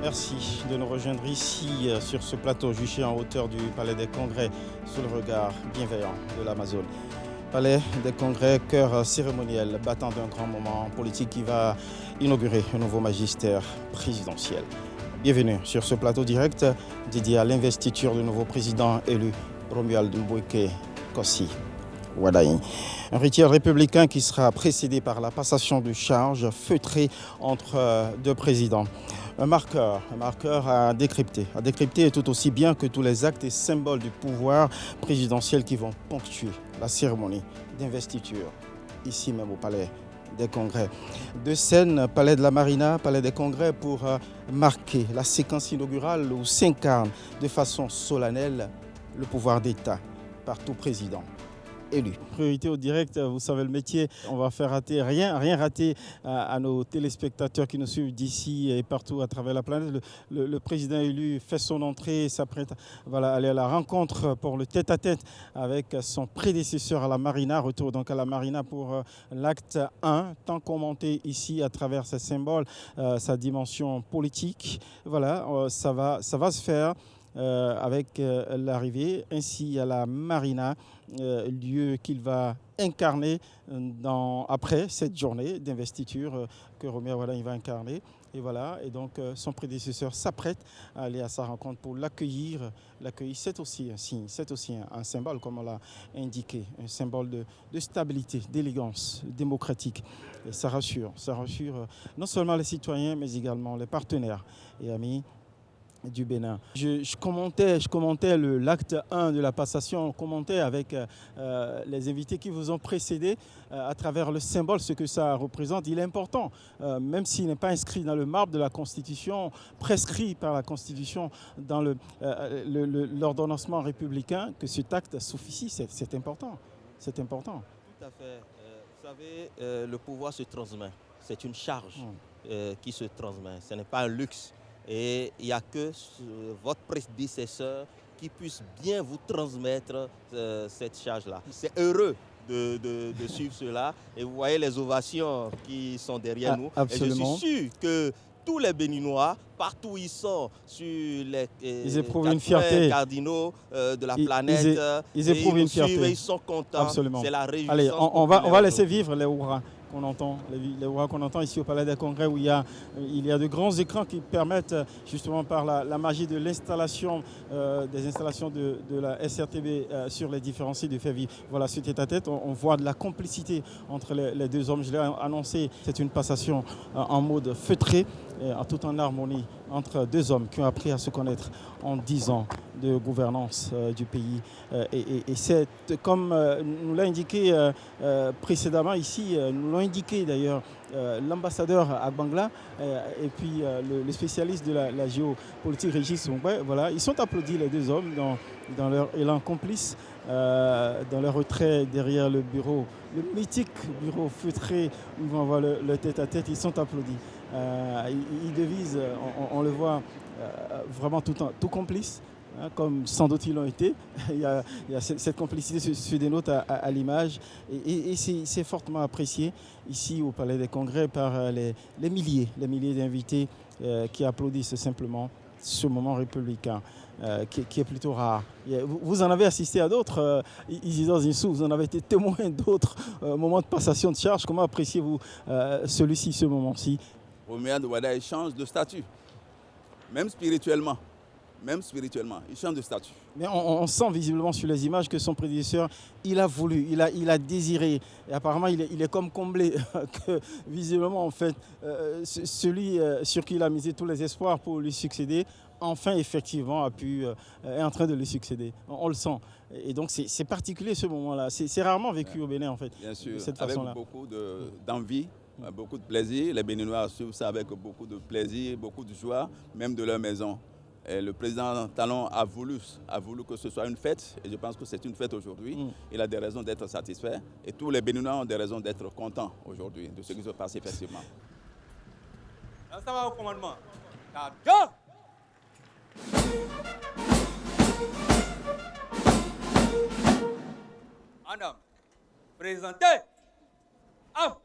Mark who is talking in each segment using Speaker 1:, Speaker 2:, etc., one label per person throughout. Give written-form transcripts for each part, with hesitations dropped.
Speaker 1: Merci de nous rejoindre ici sur ce plateau juché en hauteur du Palais des Congrès sous le regard bienveillant de l'Amazone. Palais des Congrès, cœur cérémoniel, battant d'un grand moment politique qui va inaugurer un nouveau magistère présidentiel. Bienvenue sur ce plateau direct dédié à l'investiture du nouveau président élu, Romuald Mboueke Kossi Wadaye. Un rituel républicain qui sera précédé par la passation de charges feutrée entre deux présidents. Un marqueur à décrypter tout aussi bien que tous les actes et symboles du pouvoir présidentiel qui vont ponctuer la cérémonie d'investiture, ici même au Palais des Congrès. Deux scènes, Palais de la Marina, Palais des Congrès, pour marquer la séquence inaugurale où s'incarne de façon solennelle le pouvoir d'État par tout président élu. Priorité au direct, vous savez le métier, on va faire rater rien rater à nos téléspectateurs qui nous suivent d'ici et partout à travers la planète. Le président élu fait son entrée, s'apprête à aller à la rencontre pour le tête-à-tête avec son prédécesseur à la Marina. Retour donc à la Marina pour l'acte 1, tant commenté ici à travers ses symboles, sa dimension politique. Voilà, ça va se faire. Avec l'arrivée ainsi à la Marina, lieu qu'il va incarner après cette journée d'investiture que Romuald Wadaye va incarner. Et voilà, et donc son prédécesseur s'apprête à aller à sa rencontre pour l'accueillir. L'accueillir, c'est aussi un signe, c'est aussi un symbole, comme on l'a indiqué, un symbole de stabilité, d'élégance démocratique. Et ça rassure non seulement les citoyens, mais également les partenaires et amis du Bénin. Je commentais l'acte 1 de la passation, on commentait avec les invités qui vous ont précédé à travers le symbole, ce que ça représente. Il est important, même s'il n'est pas inscrit dans le marbre de la Constitution, prescrit par la Constitution dans l'ordonnancement républicain, que cet acte s'officie, c'est important. C'est important.
Speaker 2: Tout à fait. Vous savez, le pouvoir se transmet. C'est une charge qui se transmet. Ce n'est pas un luxe. Et il n'y a que votre prédécesseur qui puisse bien vous transmettre cette charge-là. C'est heureux de suivre cela. Et vous voyez les ovations qui sont derrière nous.
Speaker 1: Absolument.
Speaker 2: Et je suis sûr que tous les Béninois, partout où ils sont, sur les
Speaker 1: ils éprouvent une fierté.
Speaker 2: Cardinaux de la planète,
Speaker 1: ils éprouvent une fierté.
Speaker 2: Ils sont contents.
Speaker 1: Absolument.
Speaker 2: C'est la réjouissance.
Speaker 1: Allez, on va laisser vivre les hurrahs qu'on entend, les hurrahs qu'on entend ici au Palais des Congrès, où il y a de grands écrans qui permettent, justement par la magie de l'installation, des installations de la SRTB sur les différents sites de faire vivre. Voilà, ce tête-à-tête, on voit de la complicité entre les deux hommes. Je l'ai annoncé, c'est une passation en mode feutré, tout en harmonie entre deux hommes qui ont appris à se connaître en 10 ans de gouvernance du pays. Et c'est comme nous l'a indiqué précédemment ici, nous l'ont indiqué d'ailleurs l'ambassadeur à Bangla et puis le spécialiste de la géopolitique Régis Mukwege. Voilà, ils sont applaudis les deux hommes dans leur élan complice, dans leur retrait derrière le bureau, le mythique bureau feutré où ils vont avoir le tête-à-tête. Ils sont applaudis. Ils devisent, on le voit vraiment tout complice, hein, comme sans doute ils l'ont été. il y a cette complicité se dénote à l'image et c'est fortement apprécié ici au Palais des Congrès par les milliers d'invités qui applaudissent simplement ce moment républicain qui est plutôt rare. Vous en avez assisté à d'autres, Isidore Zinsou, vous en avez été témoin d'autres moments de passation de charge. Comment appréciez-vous celui-ci, ce moment-ci?
Speaker 3: Romuald Wadaye change de statut, même spirituellement, il change de statut.
Speaker 1: Mais on sent visiblement sur les images que son prédécesseur, il a voulu, il a désiré, et apparemment il est comme comblé, que visiblement en fait, celui sur qui il a misé tous les espoirs pour lui succéder, enfin effectivement est en train de lui succéder. On le sent. Et donc c'est particulier ce moment-là, c'est rarement vécu au Bénin en fait.
Speaker 3: Bien sûr,
Speaker 1: de cette
Speaker 3: avec
Speaker 1: façon-là.
Speaker 3: beaucoup d'envie. Beaucoup de plaisir. Les Béninois suivent ça avec beaucoup de plaisir, beaucoup de joie, même de leur maison. Et le président Talon a voulu que ce soit une fête, et je pense que c'est une fête aujourd'hui. Il a des raisons d'être satisfait, et tous les Béninois ont des raisons d'être contents aujourd'hui de ce qui se passe effectivement.
Speaker 4: Là, ça va au commandement. D'accord. En homme, présentez. Out.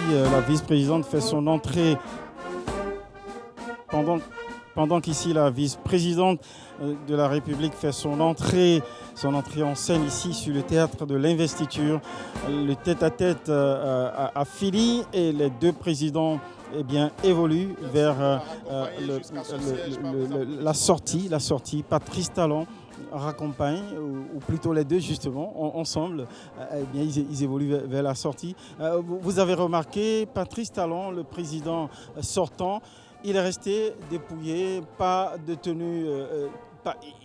Speaker 1: La vice-présidente fait son entrée pendant qu'ici la vice-présidente de la République fait son entrée en scène ici sur le théâtre de l'investiture. Le tête-à-tête a fini et les deux présidents évoluent vers la sortie. Patrice Talon raccompagne, ou plutôt les deux justement, ensemble, ils évoluent vers la sortie. Vous avez remarqué, Patrice Talon, le président sortant, il est resté dépouillé, pas de tenue,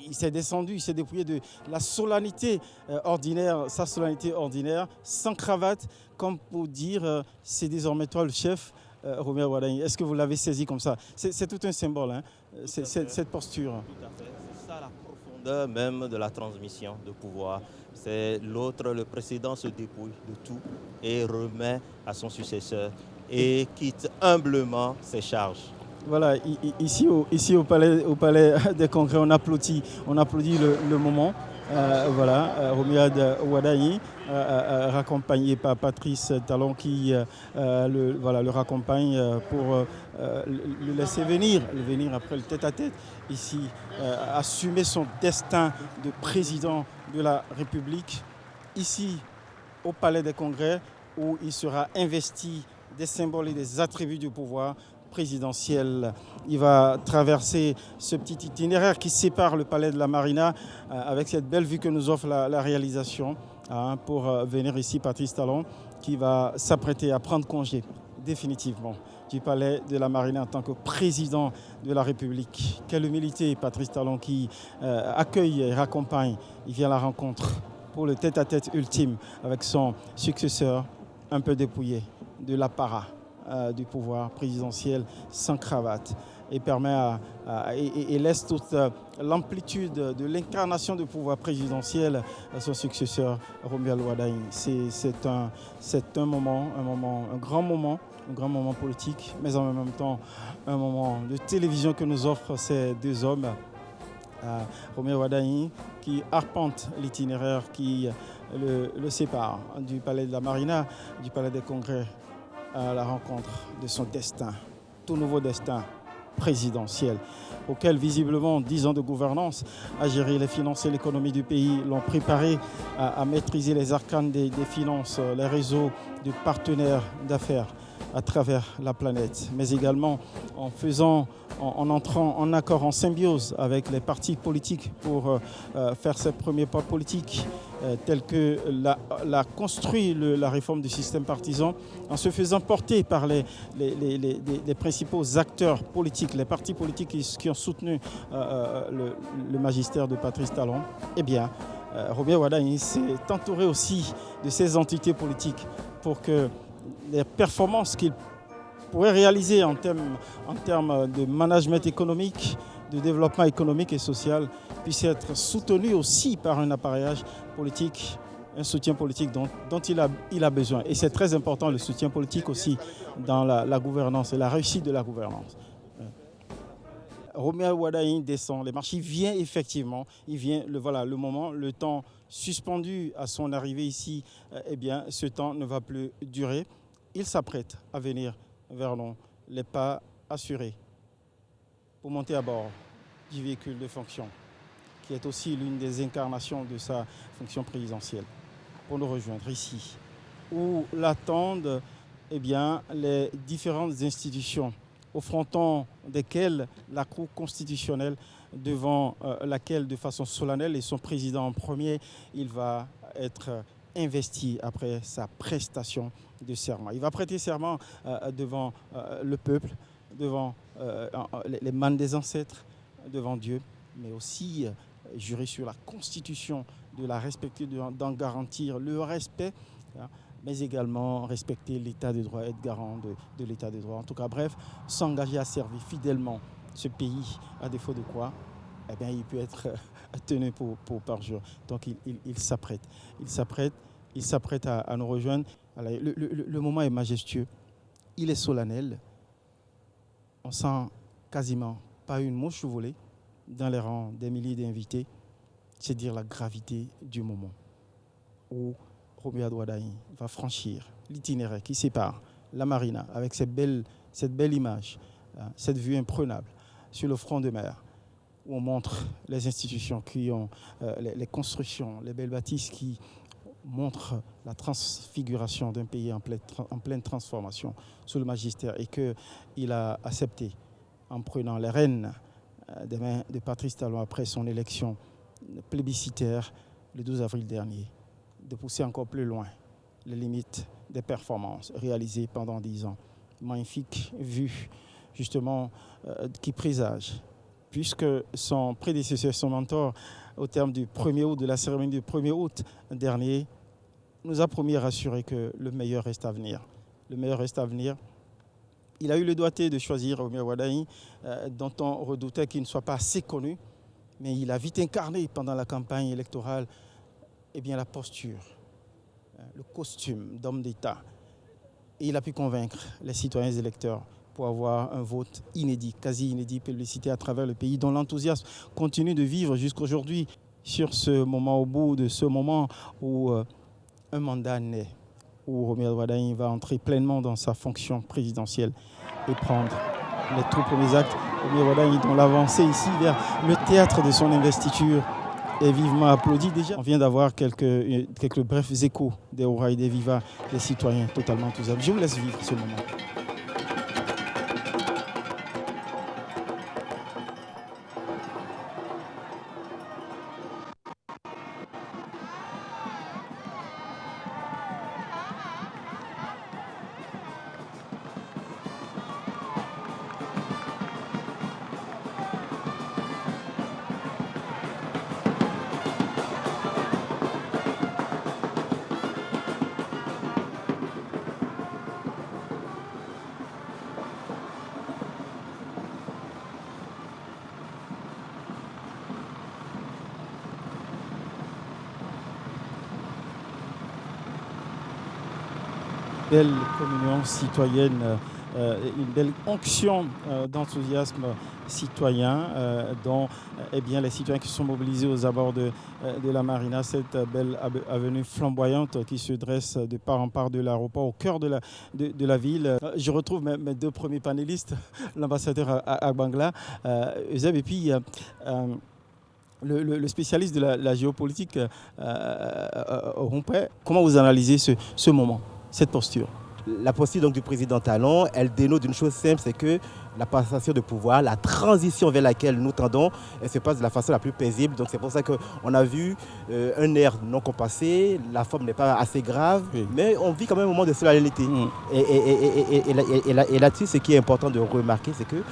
Speaker 1: il s'est descendu, il s'est dépouillé de la solennité ordinaire, sa solennité ordinaire, sans cravate, comme pour dire c'est désormais toi le chef. Romer Wadagne, est-ce que vous l'avez saisi comme ça? C'est tout un symbole, hein, cette posture.
Speaker 2: Tout à fait, c'est ça la profondeur même de la transmission de pouvoir. C'est l'autre, le précédent se dépouille de tout et remet à son successeur et quitte humblement ses charges.
Speaker 1: Voilà, ici au palais des Congrès, on applaudit le moment. Romuald Wadagne, raccompagné par Patrice Talon qui le raccompagne pour le laisser venir après le tête-à-tête, ici, assumer son destin de président de la République, ici au Palais des Congrès, où il sera investi des symboles et des attributs du pouvoir présidentiel. Il va traverser ce petit itinéraire qui sépare le palais de la Marina avec cette belle vue que nous offre la réalisation pour venir ici, Patrice Talon, qui va s'apprêter à prendre congé définitivement du palais de la Marina en tant que président de la République. Quelle humilité, Patrice Talon, qui accueille et raccompagne. Il vient à la rencontre pour le tête-à-tête ultime avec son successeur un peu dépouillé de l'apparat du pouvoir présidentiel sans cravate et permet et laisse toute l'amplitude de l'incarnation du pouvoir présidentiel à son successeur Romuald Wadagne. C'est un grand moment politique, mais en même temps un moment de télévision que nous offrent ces deux hommes. Romuald Wadagne qui arpente l'itinéraire qui le sépare du palais de la Marina, du palais des Congrès, à la rencontre de son destin, tout nouveau destin présidentiel, auquel visiblement 10 ans de gouvernance à gérer les finances et l'économie du pays l'ont préparé à maîtriser les arcanes des finances, les réseaux de partenaires d'affaires à travers la planète, mais également en entrant en accord, en symbiose avec les partis politiques pour faire ses premiers pas politiques, tels que l'a construit la réforme du système partisan, en se faisant porter par les principaux acteurs politiques, les partis politiques qui ont soutenu le magistère de Patrice Talon. Eh bien, Romuald Wadagne s'est entouré aussi de ces entités politiques pour que les performances qu'il pourrait réaliser en termes de management économique, de développement économique et social puissent être soutenues aussi par un appareillage politique, un soutien politique dont il a besoin. Et c'est très important, le soutien politique aussi dans la gouvernance et la réussite de la gouvernance. Romuald Wadagne descend les marches, il vient effectivement, le moment, le temps suspendu à son arrivée ici, ce temps ne va plus durer. Il s'apprête à venir vers nous, les pas assurés, pour monter à bord du véhicule de fonction, qui est aussi l'une des incarnations de sa fonction présidentielle, pour nous rejoindre ici, où l'attendent les différentes institutions, au fronton desquelles la Cour constitutionnelle, devant laquelle, de façon solennelle, et son président en premier, il va être investi après sa prestation de serment. Il va prêter serment devant le peuple, devant les mânes des ancêtres, devant Dieu, mais aussi jurer sur la Constitution, de la respecter, d'en garantir le respect, hein, mais également respecter l'état de droit, être garant de l'état de droit. En tout cas, bref, s'engager à servir fidèlement ce pays, à défaut de quoi, eh bien, il peut être tenu pour parjure. Donc, il s'apprête. Il s'apprête à nous rejoindre. Alors, le moment est majestueux. Il est solennel. On sent quasiment pas une mouche volée dans les rangs des milliers d'invités. C'est dire la gravité du moment où Romuald Wadhaï va franchir l'itinéraire qui sépare la marina avec cette belle image, cette vue imprenable sur le front de mer, où on montre les institutions qui ont les constructions, les belles bâtisses qui montrent la transfiguration d'un pays en pleine transformation sous le magistère, et qu'il a accepté en prenant les rênes des mains de Patrice Talon après son élection plébiscitaire le 12 avril dernier, de pousser encore plus loin les limites des performances réalisées pendant 10 ans. Magnifique vue, justement, qui présage, puisque son prédécesseur, son mentor, au terme du 1er août, de la cérémonie du 1er août dernier, nous a promis et rassuré que le meilleur reste à venir. Le meilleur reste à venir. Il a eu le doigté de choisir Romuald Wadhaï, dont on redoutait qu'il ne soit pas assez connu, mais il a vite incarné pendant la campagne électorale la posture, le costume d'homme d'État. Et il a pu convaincre les citoyens électeurs pour avoir un vote inédit, quasi inédit, publicité à travers le pays, dont l'enthousiasme continue de vivre jusqu'aujourd'hui sur ce moment, au bout de ce moment où un mandat naît, où Romuald Wadhaï va entrer pleinement dans sa fonction présidentielle et prendre les tout premiers actes. Romuald Wadhaï, dont l'avancée ici vers le théâtre de son investiture est vivement applaudi déjà. On vient d'avoir quelques brefs échos des hurrahs et des vivas des citoyens totalement enthousiastes. Je vous laisse vivre ce moment. Belle communion citoyenne, une belle onction d'enthousiasme citoyen dont les citoyens qui sont mobilisés aux abords de la marina, cette belle avenue flamboyante qui se dresse de part en part de l'aéroport au cœur de la ville. Je retrouve mes deux premiers panélistes, l'ambassadeur Agbangla, Euseb, et puis le spécialiste de la géopolitique, Rompé. Comment vous analysez ce moment, cette posture?
Speaker 5: La posture donc, du président Talon, elle dénote d'une chose simple, c'est que la passation de pouvoir, la transition vers laquelle nous tendons, elle se passe de la façon la plus paisible. Donc c'est pour ça qu'on a vu un air non compassé, la forme n'est pas assez grave, oui, mais on vit quand même un moment de solennité. Et là-dessus, ce qui est important de remarquer, c'est que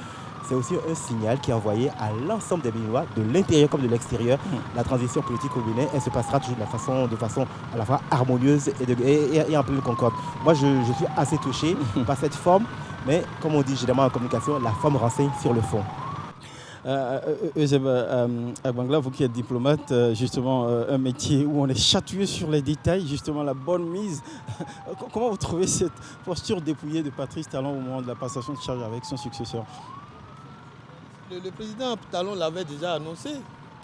Speaker 5: c'est aussi un signal qui est envoyé à l'ensemble des Béninois, de l'intérieur comme de l'extérieur. La transition politique au Bénin, elle se passera toujours de façon à la fois harmonieuse et en pleine concorde. Moi, je suis assez touché par cette forme, mais comme on dit généralement en communication, la forme renseigne sur le fond.
Speaker 1: Euseb Agbangla, vous qui êtes diplomate, justement un métier où on est chatouillé sur les détails, justement la bonne mise. Comment vous trouvez cette posture dépouillée de Patrice Talon au moment de la passation de charge avec son successeur?
Speaker 6: Le président Talon l'avait déjà annoncé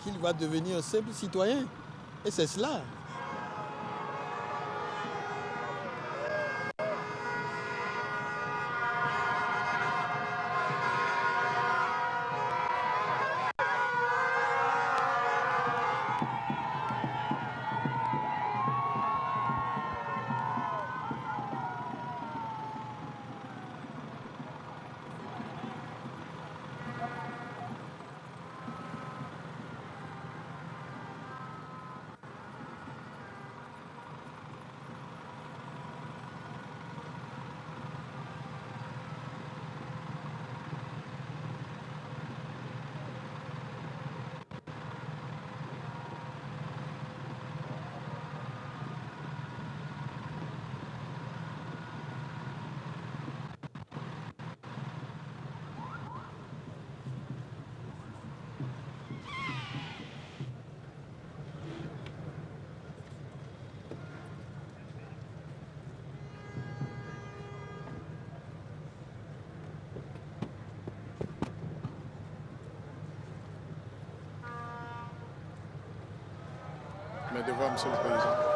Speaker 6: qu'il va devenir un simple citoyen. Et c'est cela.
Speaker 7: devoir, Monsieur le Président.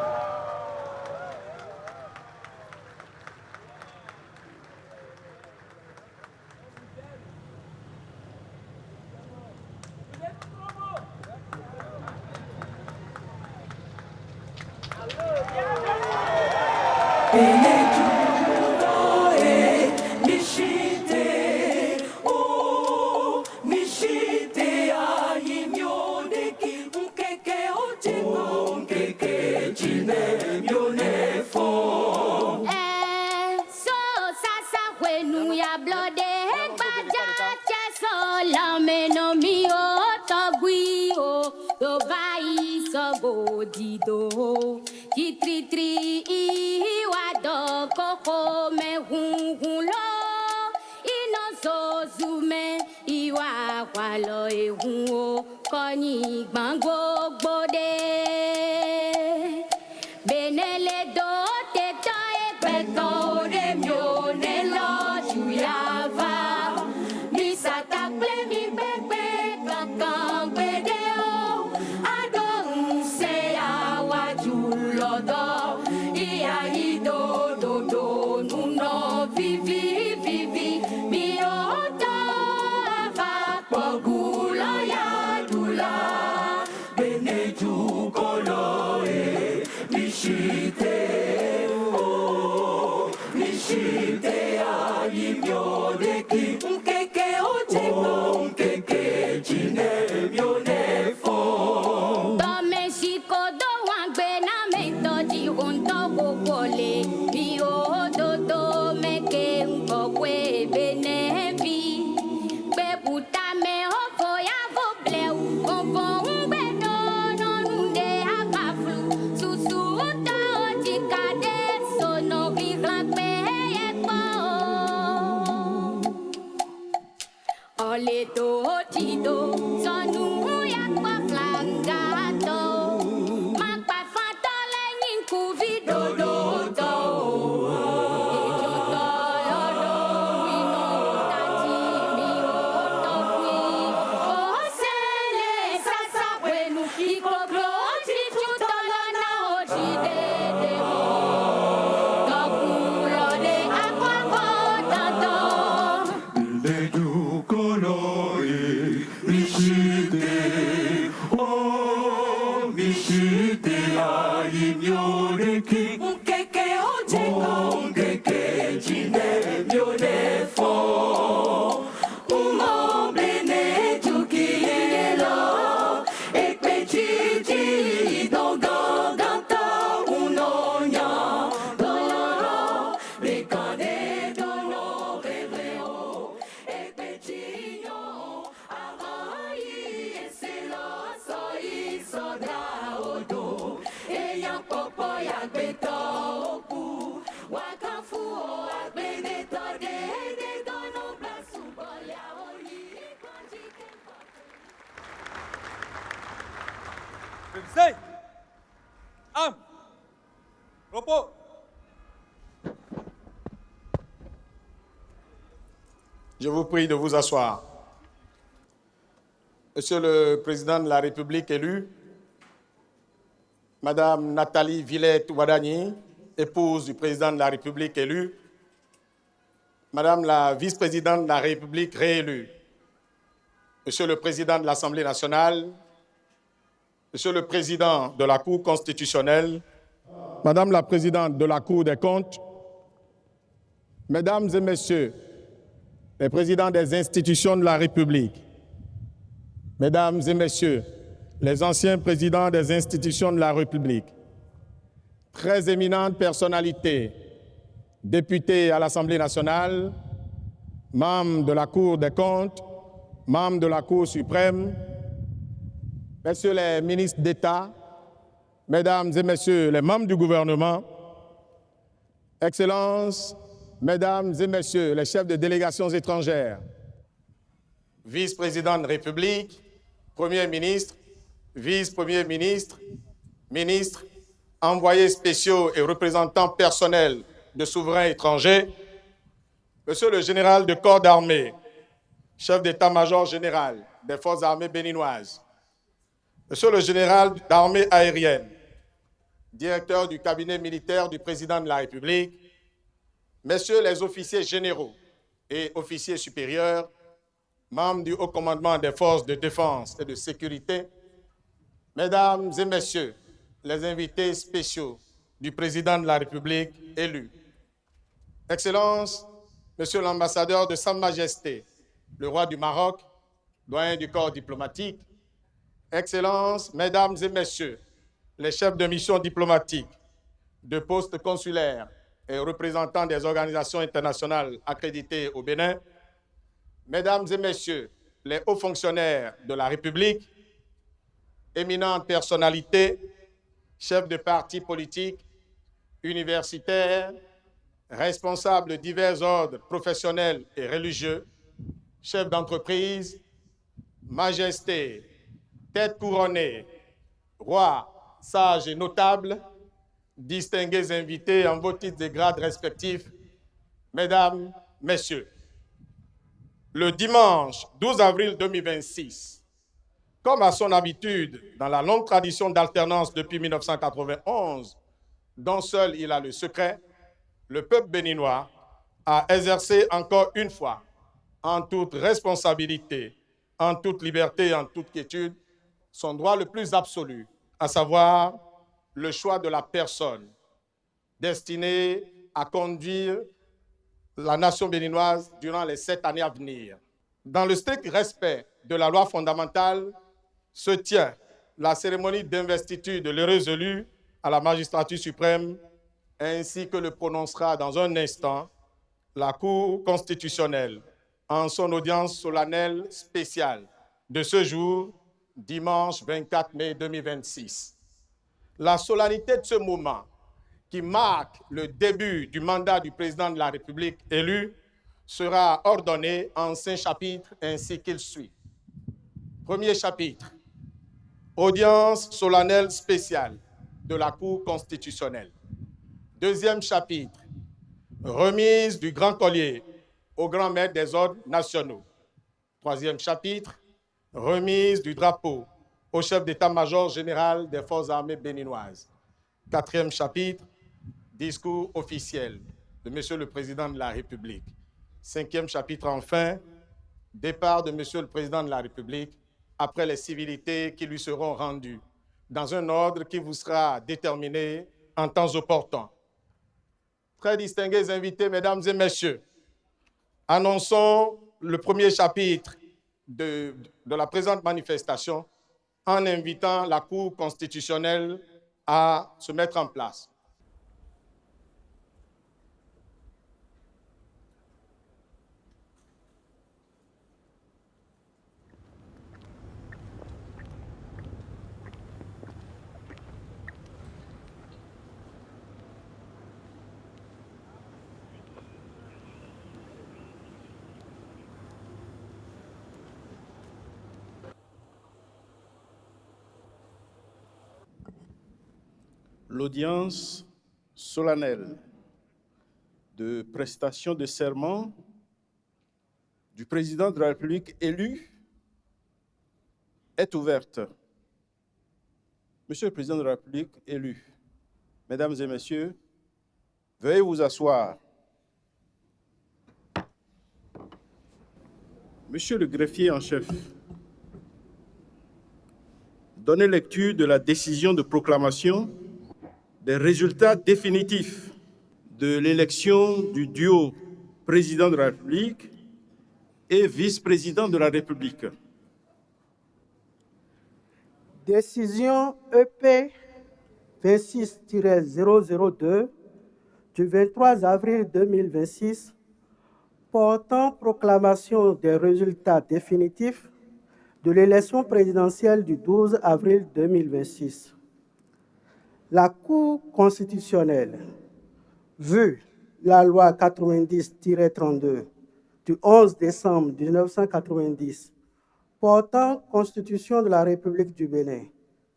Speaker 7: Je vous prie de vous asseoir. Monsieur le Président de la République élu, Madame Nathalie Villette-Ouadani, épouse du Président de la République élu, Madame la Vice-Présidente de la République réélue, Monsieur le Président de l'Assemblée nationale, Monsieur le Président de la Cour constitutionnelle, Madame la Présidente de la Cour des comptes, Mesdames et Messieurs les présidents des institutions de la République, Mesdames et Messieurs les anciens présidents des institutions de la République, très éminentes personnalités, députés à l'Assemblée nationale, membres de la Cour des comptes, membres de la Cour suprême, Messieurs les ministres d'État, Mesdames et Messieurs les membres du gouvernement, Excellences, Mesdames et Messieurs les chefs de délégations étrangères, vice-président de République, Premier ministre, vice-premier ministre, ministres, envoyés spéciaux et représentants personnels de souverains étrangers, Monsieur le général de corps d'armée, chef d'état-major général des forces armées béninoises, Monsieur le général d'armée aérienne, directeur du cabinet militaire du président de la République, messieurs les officiers généraux et officiers supérieurs, membres du haut commandement des forces de défense et de sécurité, mesdames et messieurs les invités spéciaux du président de la République élu, Excellences, monsieur l'ambassadeur de Sa Majesté, le roi du Maroc, doyen du corps diplomatique, Excellences, mesdames et messieurs, les chefs de mission diplomatique, de postes consulaires et représentants des organisations internationales accréditées au Bénin, mesdames et messieurs, les hauts fonctionnaires de la République, éminentes personnalités, chefs de partis politiques, universitaires, responsables de divers ordres professionnels et religieux, chefs d'entreprise, majestés, têtes couronnées, rois, sages et notables, distingués invités en vos titres et grades respectifs, mesdames, messieurs. Le dimanche 12 avril 2026, comme à son habitude dans la longue tradition d'alternance depuis 1991, dont seul il a le secret, le peuple béninois a exercé encore une fois, en toute responsabilité, en toute liberté et en toute quiétude, son droit le plus absolu, à savoir le choix de la personne destinée à conduire la nation béninoise durant les 7 années à venir. Dans le strict respect de la loi fondamentale, se tient la cérémonie d'investiture de l'heureux élu à la magistrature suprême, ainsi que le prononcera dans un instant la Cour constitutionnelle en son audience solennelle spéciale de ce jour, dimanche 24 mai 2026. La solennité de ce moment, qui marque le début du mandat du président de la République élu, sera ordonnée en 5 chapitres ainsi qu'il suit. Premier chapitre, audience solennelle spéciale de la Cour constitutionnelle. Deuxième chapitre, remise du grand collier au grand maître des ordres nationaux. Troisième chapitre, remise du drapeau au chef d'état-major général des forces armées béninoises. Quatrième chapitre, discours officiel de Monsieur le Président de la République. Cinquième chapitre, enfin, départ de Monsieur le Président de la République après les civilités qui lui seront rendues, dans un ordre qui vous sera déterminé en temps opportun. Très distingués invités, mesdames et messieurs, annonçons le premier chapitre de la présente manifestation en invitant la Cour constitutionnelle à se mettre en place.
Speaker 1: L'audience solennelle de prestation de serment du président de la République élu est ouverte. Monsieur le président de la République élu, mesdames et messieurs, veuillez vous asseoir. Monsieur le greffier en chef, donnez lecture de la décision de proclamation des résultats définitifs de l'élection du duo président de la République et vice-président de la République.
Speaker 8: Décision EP 26-002 du 23 avril 2026 portant proclamation des résultats définitifs de l'élection présidentielle du 12 avril 2026. La Cour constitutionnelle, vu la loi 90-32 du 11 décembre 1990 portant Constitution de la République du Bénin,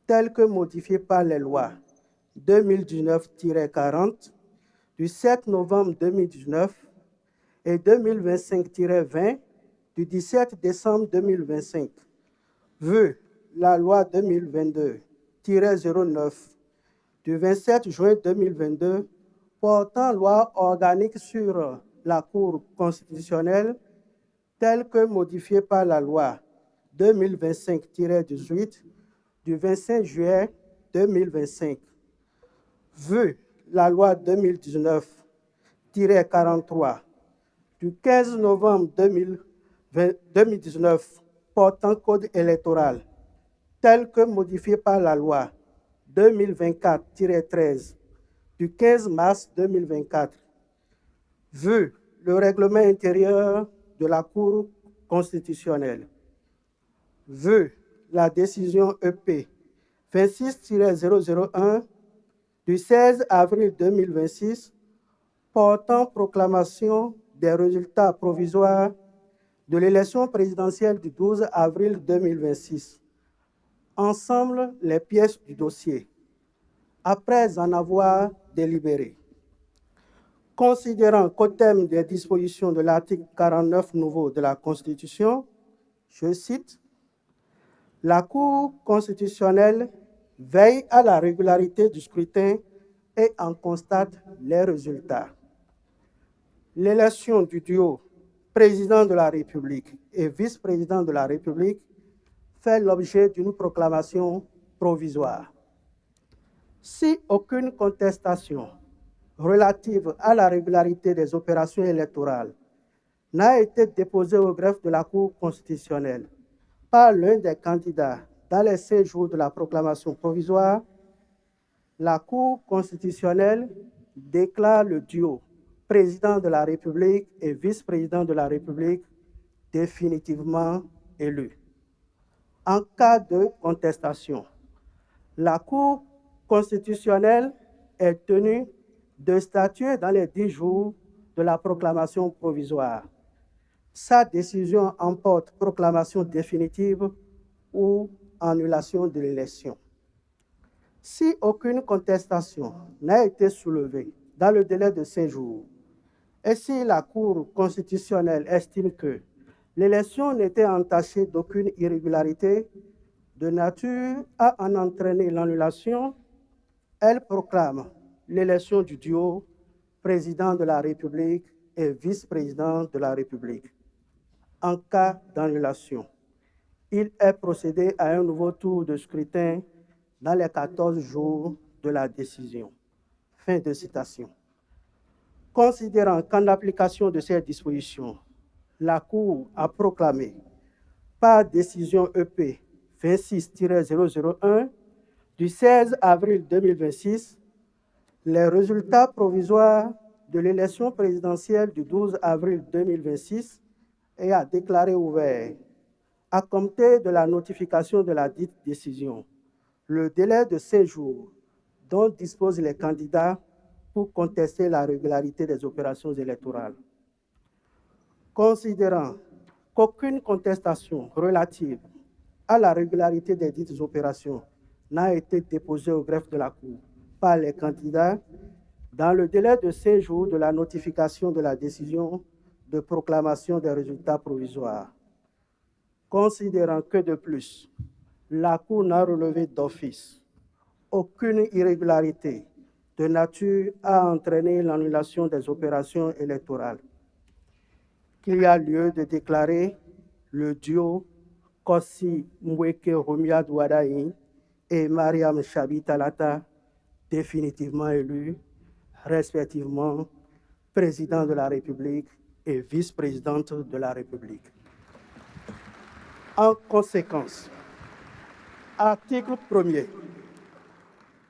Speaker 8: telle que modifiée par les lois 2019-40 du 7 novembre 2019 et 2025-20 du 17 décembre 2025, vu la loi 2022-09 du 27 juin 2022 portant loi organique sur la Cour constitutionnelle telle que modifiée par la loi 2025-18 du 25 juillet 2025. Vu la loi 2019-43 du 15 novembre 2019 portant code électoral tel que modifié par la loi 2024-13 du 15 mars 2024, vu le règlement intérieur de la Cour constitutionnelle, vu la décision EP 26-001 du 16 avril 2026 portant proclamation des résultats provisoires de l'élection présidentielle du 12 avril 2026. Ensemble, les pièces du dossier, après en avoir délibéré. Considérant qu'au terme des dispositions de l'article 49 nouveau de la Constitution, je cite, « La Cour constitutionnelle veille à la régularité du scrutin et en constate les résultats. L'élection du duo président de la République et vice-président de la République fait l'objet d'une proclamation provisoire. Si aucune contestation relative à la régularité des opérations électorales n'a été déposée au greffe de la Cour constitutionnelle par l'un des candidats dans les 5 jours de la proclamation provisoire, la Cour constitutionnelle déclare le duo président de la République et vice-président de la République définitivement élu. En cas de contestation, la Cour constitutionnelle est tenue de statuer dans les 10 jours de la proclamation provisoire. Sa décision emporte proclamation définitive ou annulation de l'élection. Si aucune contestation n'a été soulevée dans le délai de 5 jours, et si la Cour constitutionnelle estime que l'élection n'était entachée d'aucune irrégularité de nature à en entraîner l'annulation, elle proclame l'élection du duo président de la République et vice-président de la République. En cas d'annulation, il est procédé à un nouveau tour de scrutin dans les 14 jours de la décision. Fin de citation. Considérant qu'en application de ces dispositions, la Cour a proclamé par décision EP 26-001 du 16 avril 2026 les résultats provisoires de l'élection présidentielle du 12 avril 2026 et a déclaré ouvert, à compter de la notification de la dite décision, le délai de 5 jours dont disposent les candidats pour contester la régularité des opérations électorales. Considérant qu'aucune contestation relative à la régularité des dites opérations n'a été déposée au greffe de la Cour par les candidats dans le délai de 5 jours de la notification de la décision de proclamation des résultats provisoires. Considérant que de plus, la Cour n'a relevé d'office aucune irrégularité de nature à entraîner l'annulation des opérations électorales, qu'il y a lieu de déclarer le duo Kossi Mweke Rumia Douadaï et Mariam Chabi Talata définitivement élus, respectivement président de la République et vice-présidente de la République. En conséquence, article 1er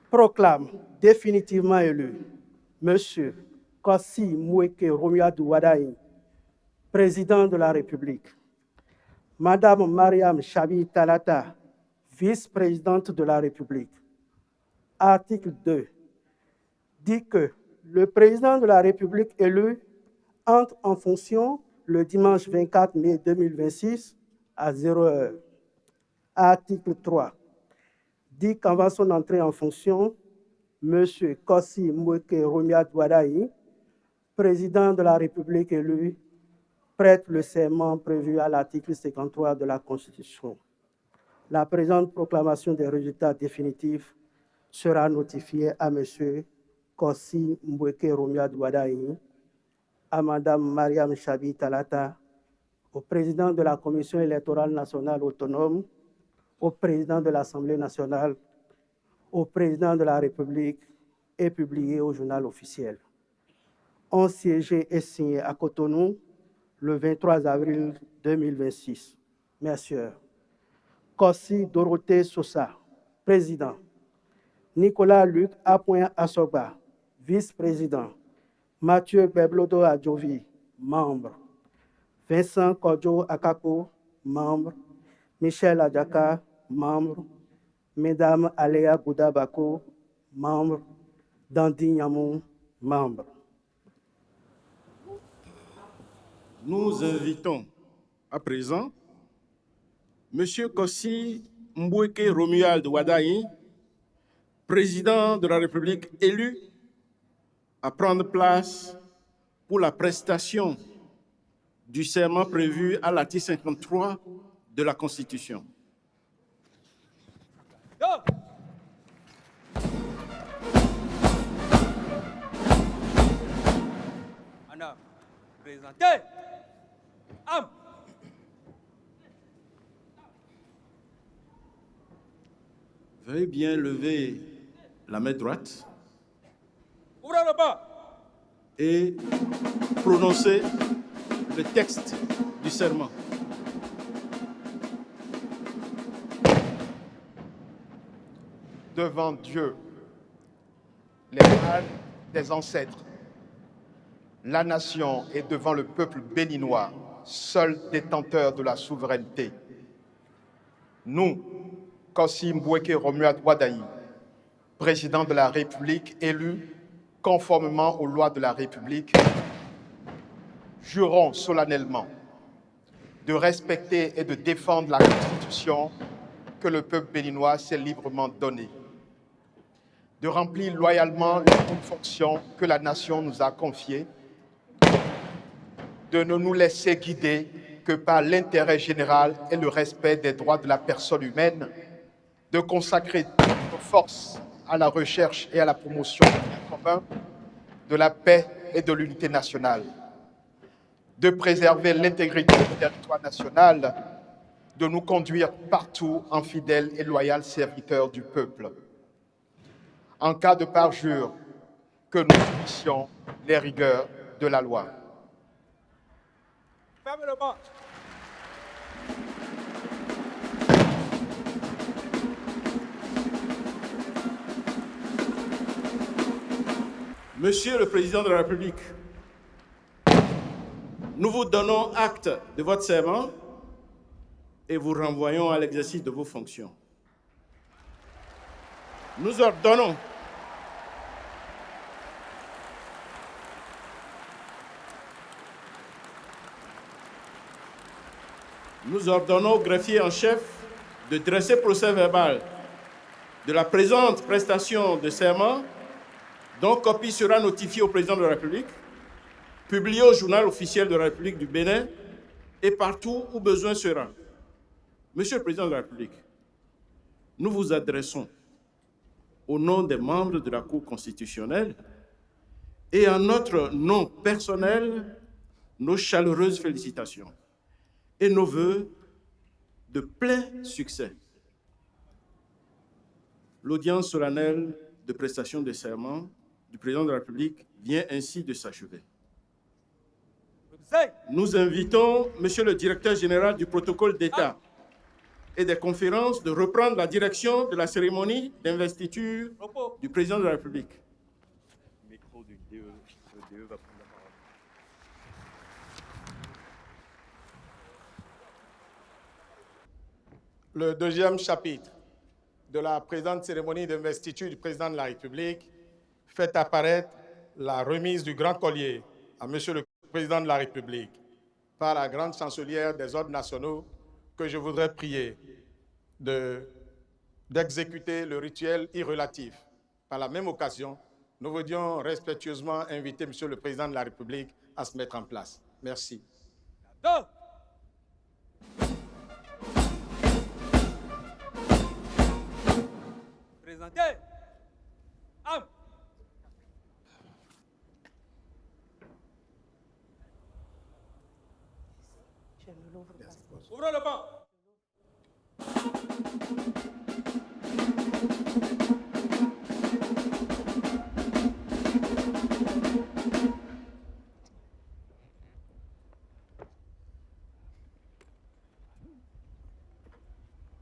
Speaker 8: proclame définitivement élu M. Kossi Mweke Rumia Douadaï, président de la République, Madame Mariam Chabi Talata, vice-présidente de la République. Article 2 dit que le président de la République élu entre en fonction le dimanche 24 mai 2026 à 0h. Article 3 dit qu'avant son entrée en fonction, M. Kossi Mweke Rumia Douadaï, président de la République élu, prête le serment prévu à l'article 53 de la Constitution. La présente proclamation des résultats définitifs sera notifié à M. Kossi Mbweke Romuald Wadayi, à Mme Mariam Chabi Talata, au président de la Commission électorale nationale autonome, au président de l'Assemblée nationale, au président de la République et publié au journal officiel. Ont siégé et signé à Cotonou le 23 avril 2026. Messieurs, Kossi Dorothée Sosa, président. Nicolas Luc Apoin Assoba, vice-président. Mathieu Beblodo Adjovi, membre. Vincent Kodjo Akako, membre. Michel Adjaka, membre. Mesdames Aléa Boudabako, membre. Dandi Nyamou, membre.
Speaker 7: Nous invitons à présent M. Kossi Mbweke Romuald Wadayi, président de la République élu, à prendre place pour la prestation du serment prévu à l'article 53 de la Constitution.
Speaker 4: Anna, présentez. Am.
Speaker 7: Veuillez bien lever la main droite
Speaker 4: Ouvrez le bas.
Speaker 7: et prononcer le texte du serment.
Speaker 9: Devant Dieu, les mâles des ancêtres, la nation et devant le peuple béninois, seul détenteur de la souveraineté. Nous, Kossi Mbweke Romuald Wadayi, président de la République élu conformément aux lois de la République, jurons solennellement de respecter et de défendre la Constitution que le peuple béninois s'est librement donnée, de remplir loyalement les bonnes fonctions que la nation nous a confiées, de ne nous laisser guider que par l'intérêt général et le respect des droits de la personne humaine, de consacrer toutes nos forces à la recherche et à la promotion du bien commun, de la paix et de l'unité nationale, de préserver l'intégrité du territoire national, de nous conduire partout en fidèles et loyaux serviteurs du peuple. En cas de parjure, que nous subissions les rigueurs de la loi.
Speaker 4: Fermez le bas.
Speaker 7: Monsieur le Président de la République, nous vous donnons acte de votre serment et vous renvoyons à l'exercice de vos fonctions. Nous ordonnons au greffier en chef de dresser procès-verbal de la présente prestation de serment, dont copie sera notifiée au président de la République, publiée au journal officiel de la République du Bénin et partout où besoin sera. Monsieur le Président de la République, nous vous adressons au nom des membres de la Cour constitutionnelle et en notre nom personnel nos chaleureuses félicitations et nos vœux de plein succès. L'audience solennelle de prestation de serment du Président de la République vient ainsi de s'achever. Nous invitons Monsieur le Directeur général du protocole d'État et des conférences de reprendre la direction de la cérémonie d'investiture du Président de la République. Le deuxième chapitre de la présente cérémonie d'investiture du Président de la République fait apparaître la remise du grand collier à Monsieur le Président de la République par la grande chancelière des ordres nationaux que je voudrais prier d'exécuter le rituel irrelatif. Par la même occasion, nous voudrions respectueusement inviter Monsieur le Président de la République à se mettre en place. Merci.
Speaker 4: Présentez. Ouvrez le banc.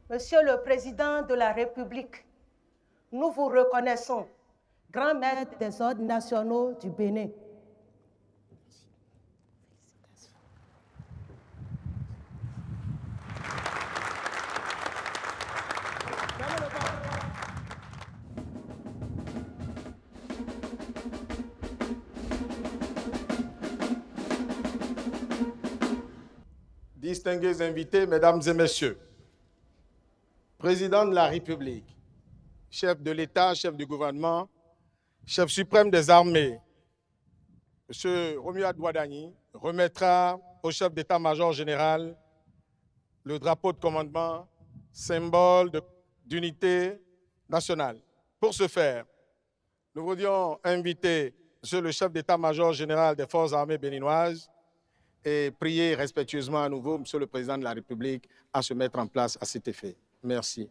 Speaker 10: Monsieur le Président de la République, nous vous reconnaissons, grand maître des ordres nationaux du Bénin.
Speaker 7: Distingués invités, mesdames et messieurs, Président de la République, chef de l'État, chef du gouvernement, chef suprême des armées, M. Romuald Ouadani remettra au chef d'état-major général le drapeau de commandement, symbole d'unité nationale. Pour ce faire, nous voulions inviter M. le chef d'état-major général des forces armées béninoises et prier respectueusement à nouveau M. le Président de la République à se mettre en place à cet effet. Merci.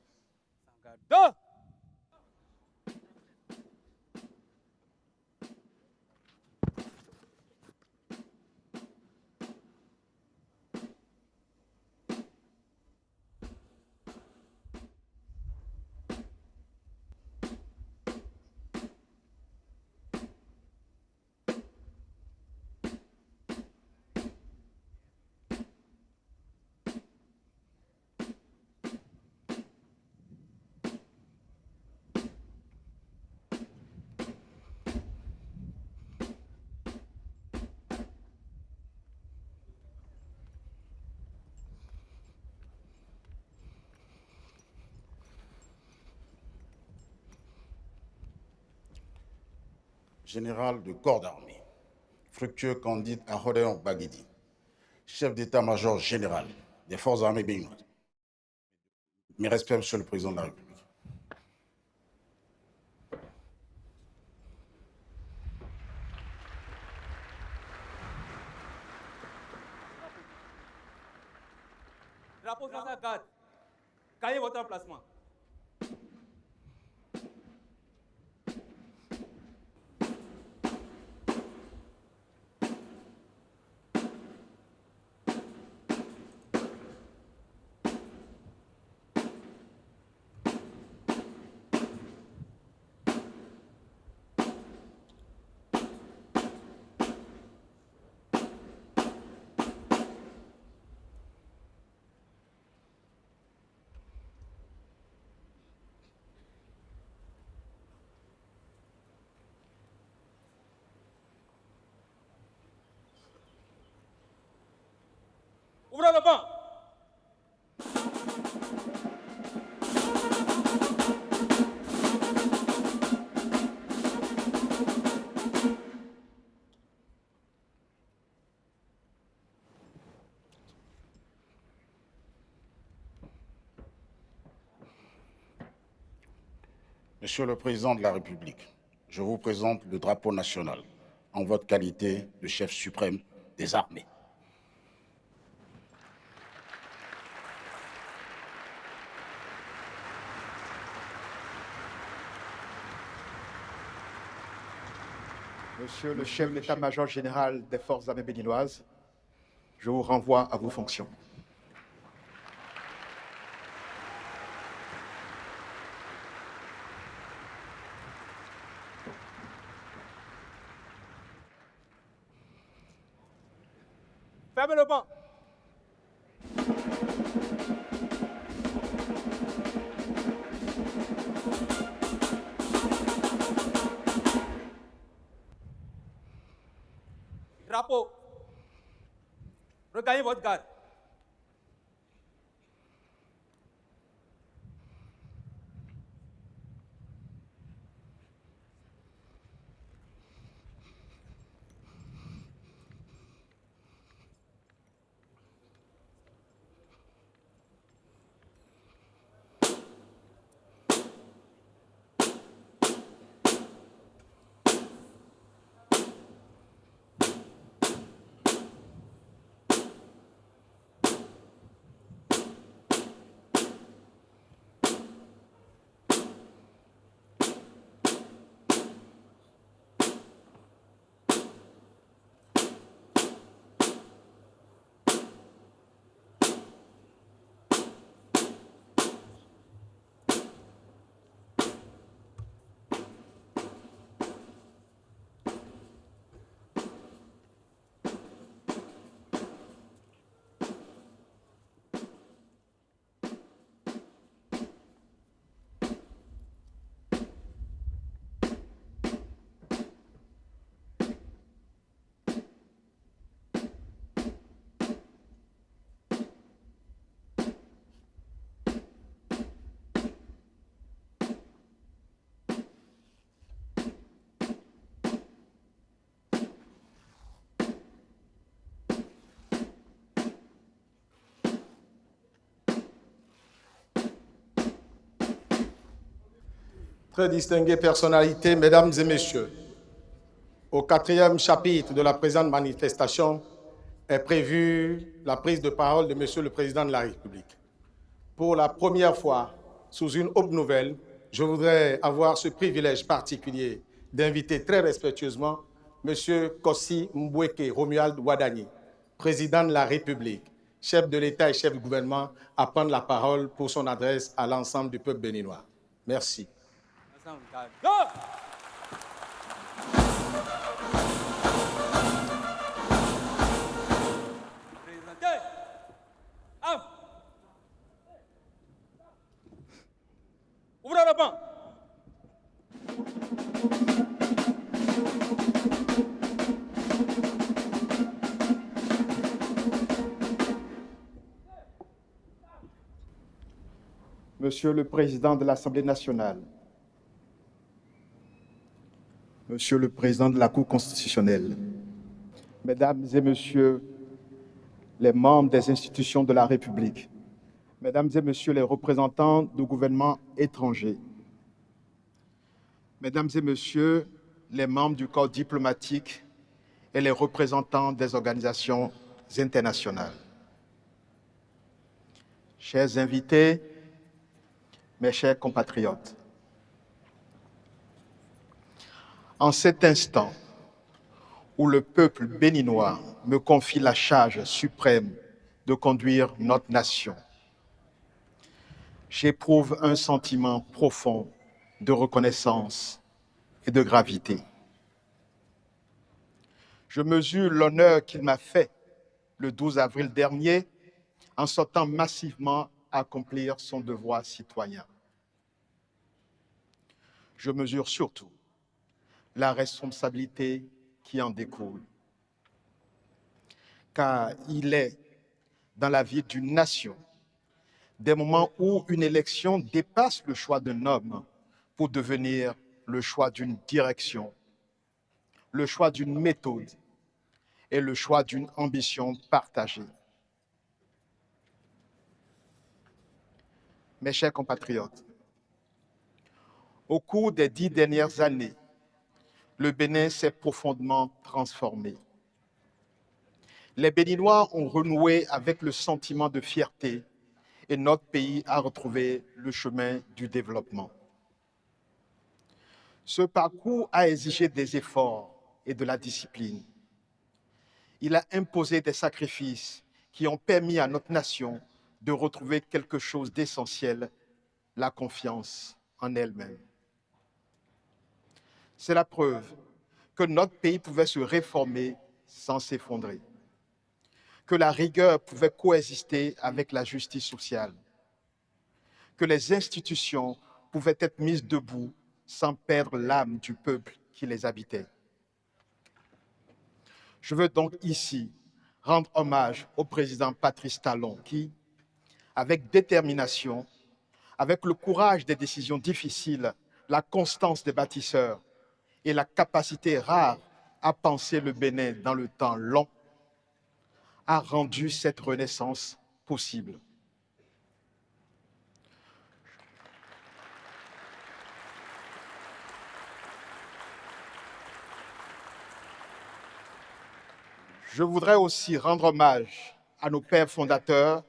Speaker 11: Général de corps d'armée, Fructueux Candide Ahodeon Baguidi, chef d'état-major général des forces armées béninoises. Mes respects, Monsieur le Président de la République.
Speaker 4: Drapeau sur sa garde. Cahier votre emplacement. Ouvrez le banc.
Speaker 11: Monsieur le Président de la République, je vous présente le drapeau national en votre qualité de chef suprême des armées.
Speaker 9: Monsieur le chef d'état-major général des forces armées béninoises, je vous renvoie à vos fonctions.
Speaker 4: Fermez le banc. Drapeau. Regagnez votre garde.
Speaker 7: Très distinguées personnalités, mesdames et messieurs, au 4e chapitre de la présente manifestation est prévue la prise de parole de Monsieur le Président de la République. Pour la première fois, sous une haute nouvelle, je voudrais avoir ce privilège particulier d'inviter très respectueusement Monsieur Kossi Mbweke Romuald Wadani, Président de la République, chef de l'État et chef du gouvernement, à prendre la parole pour son adresse à l'ensemble du peuple béninois. Merci.
Speaker 4: Ouvrez le banc.
Speaker 9: Monsieur le Président de l'Assemblée nationale, Monsieur le Président de la Cour constitutionnelle, Mesdames et Messieurs les membres des institutions de la République, Mesdames et Messieurs les représentants du gouvernement étranger, Mesdames et Messieurs les membres du corps diplomatique et les représentants des organisations internationales, chers invités, mes chers compatriotes, en cet instant où le peuple béninois me confie la charge suprême de conduire notre nation, j'éprouve un sentiment profond de reconnaissance et de gravité. Je mesure l'honneur qu'il m'a fait le 12 avril dernier en sortant massivement accomplir son devoir citoyen. Je mesure surtout la responsabilité qui en découle, car il est dans la vie d'une nation des moments où une élection dépasse le choix d'un homme pour devenir le choix d'une direction, le choix d'une méthode et le choix d'une ambition partagée. Mes chers compatriotes, au cours des 10 dernières années, le Bénin s'est profondément transformé. Les Béninois ont renoué avec le sentiment de fierté et notre pays a retrouvé le chemin du développement. Ce parcours a exigé des efforts et de la discipline. Il a imposé des sacrifices qui ont permis à notre nation de retrouver quelque chose d'essentiel, la confiance en elle-même. C'est la preuve que notre pays pouvait se réformer sans s'effondrer, que la rigueur pouvait coexister avec la justice sociale, que les institutions pouvaient être mises debout sans perdre l'âme du peuple qui les habitait. Je veux donc ici rendre hommage au président Patrice Talon qui, avec détermination, avec le courage des décisions difficiles, la constance des bâtisseurs et la capacité rare à penser le Bénin dans le temps long, a rendu cette renaissance possible. Je voudrais aussi rendre hommage à nos pères fondateurs,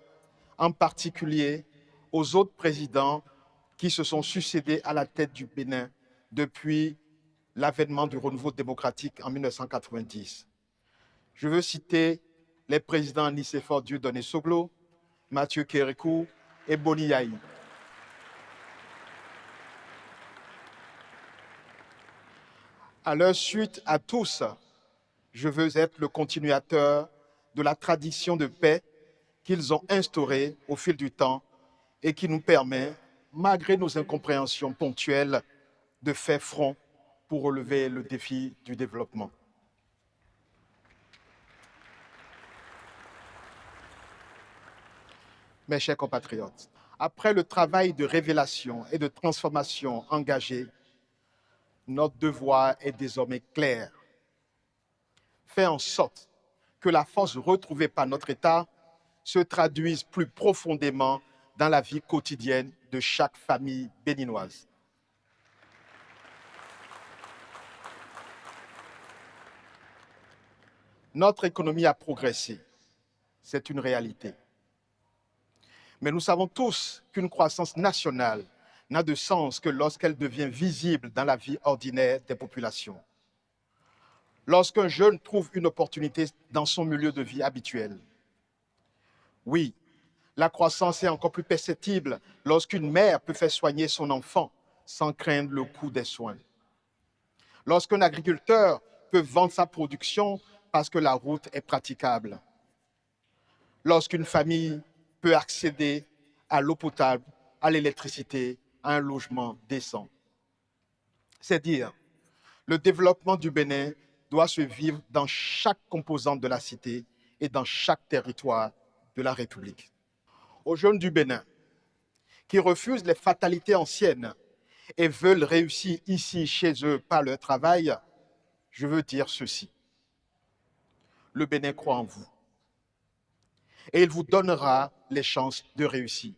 Speaker 9: en particulier aux autres présidents qui se sont succédés à la tête du Bénin depuis l'avènement du renouveau démocratique en 1990. Je veux citer les présidents Nicéphore Dieudonné Soglo, Mathieu Kérékou et Boni Yahi. À leur suite à tous, je veux être le continuateur de la tradition de paix qu'ils ont instaurée au fil du temps et qui nous permet, malgré nos incompréhensions ponctuelles, de faire front pour relever le défi du développement. Mes chers compatriotes, après le travail de révélation et de transformation engagé, notre devoir est désormais clair. Faire en sorte que la force retrouvée par notre État se traduise plus profondément dans la vie quotidienne de chaque famille béninoise. Notre économie a progressé, c'est une réalité. Mais nous savons tous qu'une croissance nationale n'a de sens que lorsqu'elle devient visible dans la vie ordinaire des populations. Lorsqu'un jeune trouve une opportunité dans son milieu de vie habituel. Oui, la croissance est encore plus perceptible lorsqu'une mère peut faire soigner son enfant sans craindre le coût des soins. Lorsqu'un agriculteur peut vendre sa production parce que la route est praticable. Lorsqu'une famille peut accéder à l'eau potable, à l'électricité, à un logement décent. C'est dire, le développement du Bénin doit se vivre dans chaque composante de la cité et dans chaque territoire de la République. Aux jeunes du Bénin qui refusent les fatalités anciennes et veulent réussir ici, chez eux, par leur travail, je veux dire ceci. Le Bénin croit en vous et il vous donnera les chances de réussir.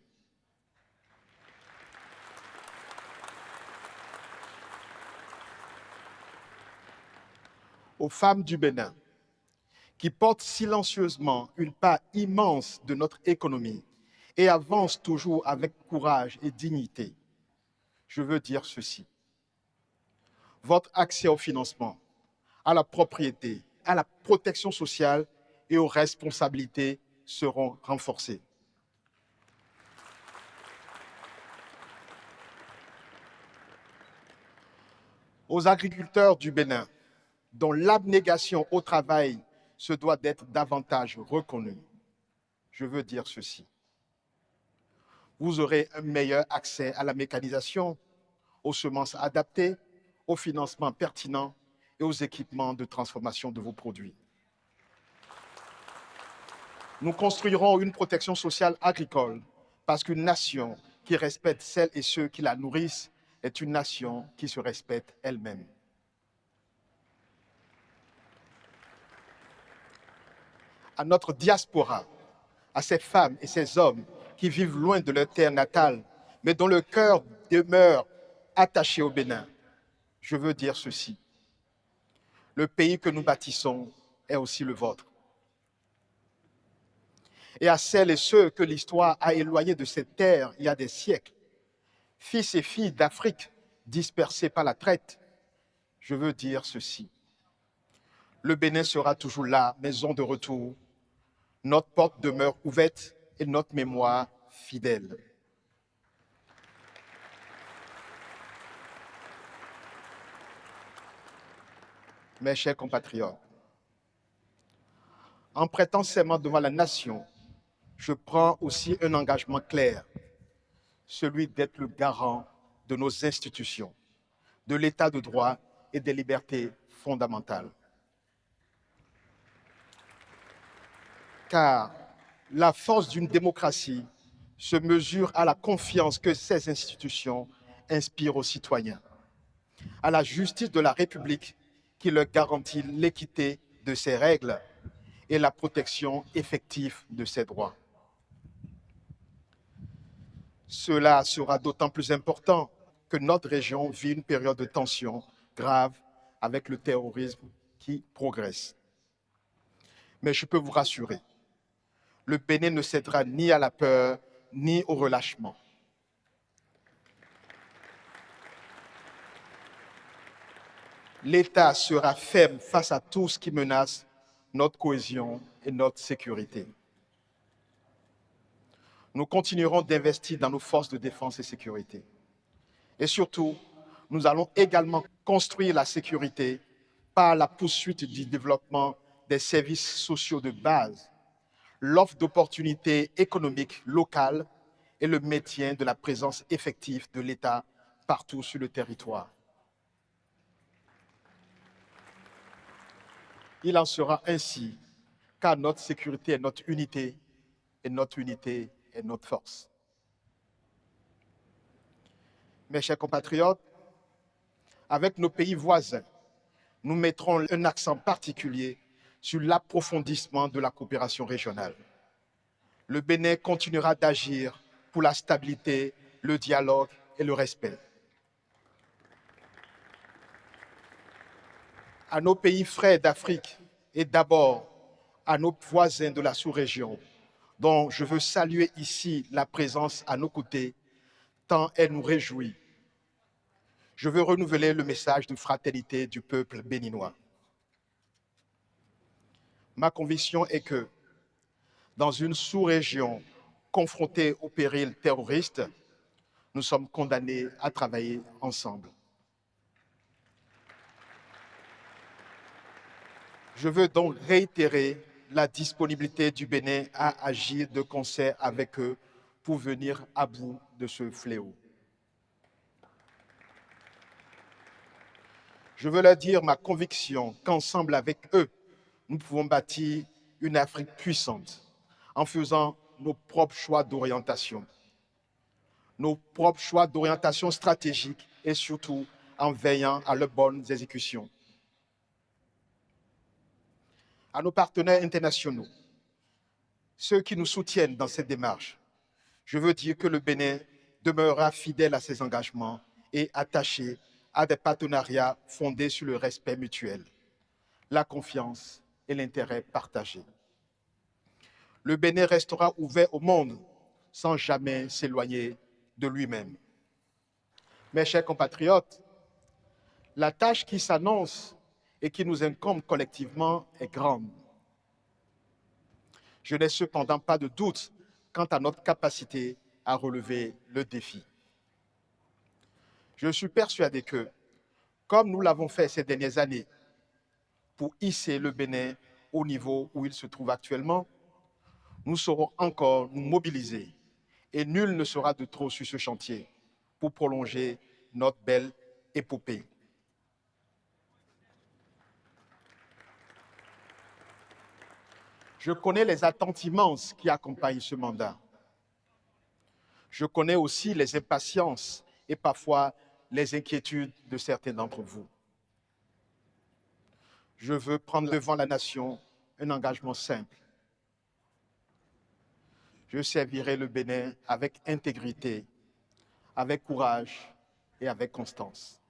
Speaker 9: Aux femmes du Bénin qui portent silencieusement une part immense de notre économie et avancent toujours avec courage et dignité, je veux dire ceci. Votre accès au financement, à la propriété, à la protection sociale et aux responsabilités seront renforcés. Aux agriculteurs du Bénin, dont l'abnégation au travail se doit d'être davantage reconnue, je veux dire ceci. Vous aurez un meilleur accès à la mécanisation, aux semences adaptées, au financement pertinent et aux équipements de transformation de vos produits. Nous construirons une protection sociale agricole parce qu'une nation qui respecte celles et ceux qui la nourrissent est une nation qui se respecte elle-même. À notre diaspora, à ces femmes et ces hommes qui vivent loin de leur terre natale, mais dont le cœur demeure attaché au Bénin, je veux dire ceci. Le pays que nous bâtissons est aussi le vôtre. Et à celles et ceux que l'histoire a éloignés de cette terre il y a des siècles, fils et filles d'Afrique dispersés par la traite, je veux dire ceci. Le Bénin sera toujours là, maison de retour. Notre porte demeure ouverte et notre mémoire fidèle. Mes chers compatriotes, en prêtant serment devant la nation, je prends aussi un engagement clair, celui d'être le garant de nos institutions, de l'état de droit et des libertés fondamentales. Car la force d'une démocratie se mesure à la confiance que ces institutions inspirent aux citoyens, à la justice de la République qui leur garantit l'équité de ses règles et la protection effective de ses droits. Cela sera d'autant plus important que notre région vit une période de tension grave avec le terrorisme qui progresse. Mais je peux vous rassurer, le Bénin ne cédera ni à la peur, ni au relâchement. L'État sera ferme face à tout ce qui menace notre cohésion et notre sécurité. Nous continuerons d'investir dans nos forces de défense et sécurité. Et surtout, nous allons également construire la sécurité par la poursuite du développement des services sociaux de base, l'offre d'opportunités économiques locales et le maintien de la présence effective de l'État partout sur le territoire. Il en sera ainsi, car notre sécurité est notre unité, et notre unité est notre force. Mes chers compatriotes, avec nos pays voisins, nous mettrons un accent particulier sur l'approfondissement de la coopération régionale. Le Bénin continuera d'agir pour la stabilité, le dialogue et le respect. À nos pays frères d'Afrique et d'abord à nos voisins de la sous-région, dont je veux saluer ici la présence à nos côtés, tant elle nous réjouit. Je veux renouveler le message de fraternité du peuple béninois. Ma conviction est que, dans une sous-région confrontée au péril terroriste, nous sommes condamnés à travailler ensemble. Je veux donc réitérer la disponibilité du Bénin à agir de concert avec eux pour venir à bout de ce fléau. Je veux leur dire ma conviction qu'ensemble avec eux, nous pouvons bâtir une Afrique puissante en faisant nos propres choix d'orientation. Nos propres choix d'orientation stratégique et surtout en veillant à leurs bonnes exécutions. À nos partenaires internationaux, ceux qui nous soutiennent dans cette démarche, je veux dire que le Bénin demeurera fidèle à ses engagements et attaché à des partenariats fondés sur le respect mutuel, la confiance et l'intérêt partagé. Le Bénin restera ouvert au monde sans jamais s'éloigner de lui-même. Mes chers compatriotes, la tâche qui s'annonce et qui nous incombe collectivement est grande. Je n'ai cependant pas de doute quant à notre capacité à relever le défi. Je suis persuadé que, comme nous l'avons fait ces dernières années, pour hisser le Bénin au niveau où il se trouve actuellement, nous saurons encore nous mobiliser et nul ne sera de trop sur ce chantier pour prolonger notre belle épopée. Je connais les attentes immenses qui accompagnent ce mandat. Je connais aussi les impatiences et parfois les inquiétudes de certains d'entre vous. Je veux prendre devant la nation un engagement simple. Je servirai le Bénin avec intégrité, avec courage et avec constance.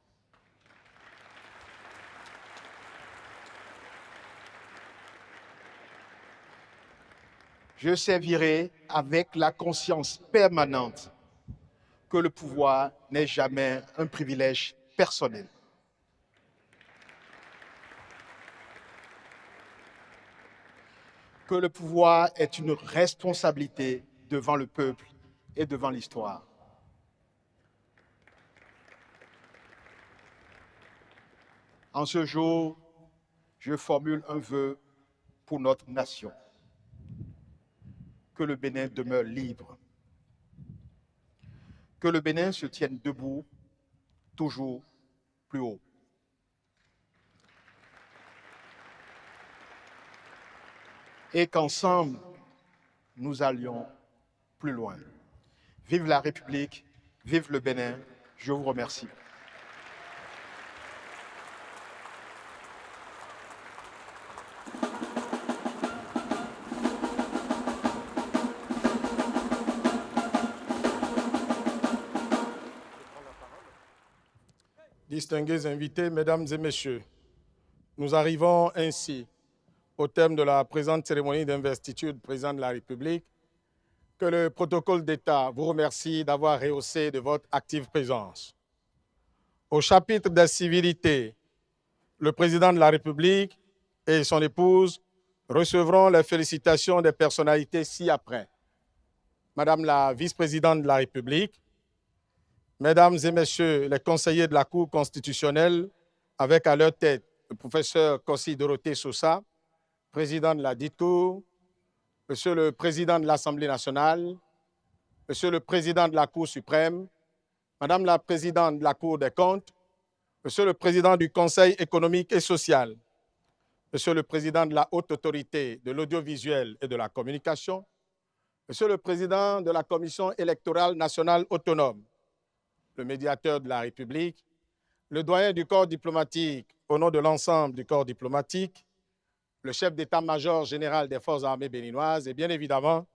Speaker 9: Je servirai avec la conscience permanente que le pouvoir n'est jamais un privilège personnel. Que le pouvoir est une responsabilité devant le peuple et devant l'histoire. En ce jour, je formule un vœu pour notre nation. Que le Bénin demeure libre. Que le Bénin se tienne debout, toujours plus haut. Et qu'ensemble, nous allions plus loin. Vive la République, vive le Bénin. Je vous remercie.
Speaker 7: Distingués invités, mesdames et messieurs, nous arrivons ainsi au terme de la présente cérémonie d'investiture du président de la République, que le protocole d'État vous remercie d'avoir rehaussé de votre active présence. Au chapitre des civilités, le président de la République et son épouse recevront les félicitations des personnalités ci-après. Madame la vice-présidente de la République, mesdames et messieurs les conseillers de la Cour constitutionnelle, avec à leur tête le professeur Kossi Dorothée Sosa, président de la dite Cour, Monsieur le Président de l'Assemblée nationale, Monsieur le Président de la Cour suprême, Madame la Présidente de la Cour des comptes, Monsieur le Président du Conseil économique et social, Monsieur le Président de la Haute Autorité de l'audiovisuel et de la communication, Monsieur le Président de la Commission électorale nationale autonome, le médiateur de la République, le doyen du corps diplomatique au nom de l'ensemble du corps diplomatique, le chef d'état-major général des forces armées béninoises et bien évidemment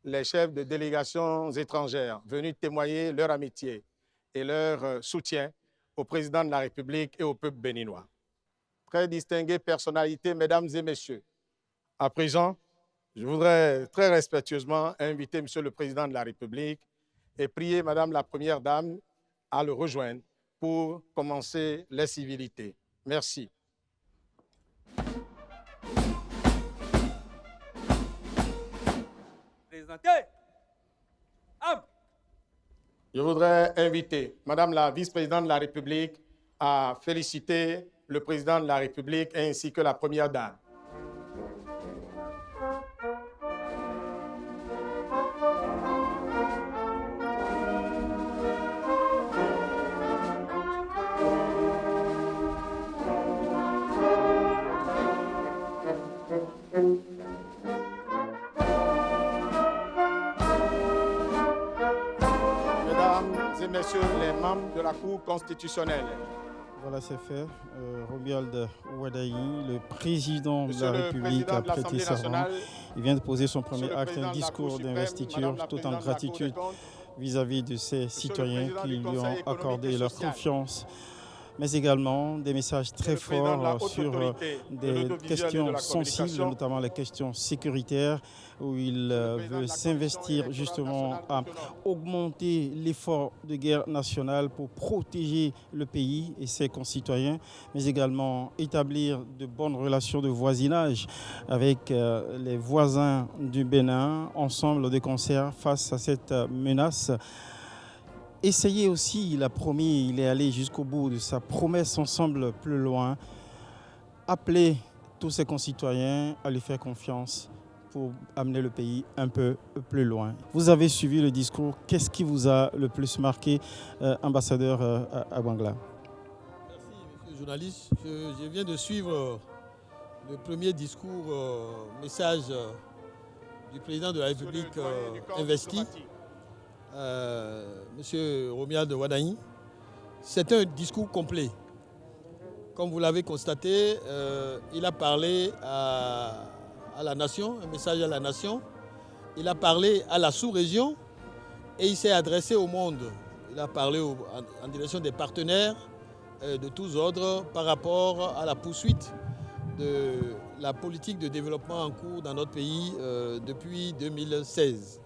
Speaker 7: les chefs de délégations étrangères venus témoigner leur amitié et leur soutien au président de la République et au peuple béninois. très distinguées personnalités, mesdames et messieurs, à présent, je voudrais très respectueusement inviter Monsieur le Président de la République et prier Madame la Première Dame à le rejoindre pour commencer les civilités. Merci. Je voudrais inviter Madame la Vice-Présidente de la République à féliciter le Président de la République ainsi que la Première Dame. Messieurs les membres de la Cour constitutionnelle.
Speaker 1: Voilà, c'est fait. Romuald Wadayi, le président de la République, a prêté serment. Il vient de poser son premier acte, un discours d'investiture, tout en gratitude vis-à-vis de ses citoyens qui lui ont accordé leur confiance, mais également des messages très forts sur des questions sensibles, notamment les questions sécuritaires, où il veut s'investir justement à augmenter l'effort de guerre nationale pour protéger le pays et ses concitoyens, mais également établir de bonnes relations de voisinage avec les voisins du Bénin, ensemble de concert face à cette menace. Essayer aussi, il a promis, il est allé jusqu'au bout de sa promesse ensemble plus loin, appeler tous ses concitoyens à lui faire confiance pour amener le pays un peu plus loin. Vous avez suivi le discours, qu'est-ce qui vous a le plus marqué, ambassadeur Abwangla?
Speaker 6: Merci, monsieur le journaliste. Je viens de suivre le premier discours, message du président de la République investi. Monsieur Romuald Wadayi, c'est un discours complet. Comme vous l'avez constaté, il a parlé à la nation, un message à la nation. Il a parlé à la sous-région et il s'est adressé au monde. Il a parlé en direction des partenaires de tous ordres par rapport à la poursuite de la politique de développement en cours dans notre pays depuis 2016.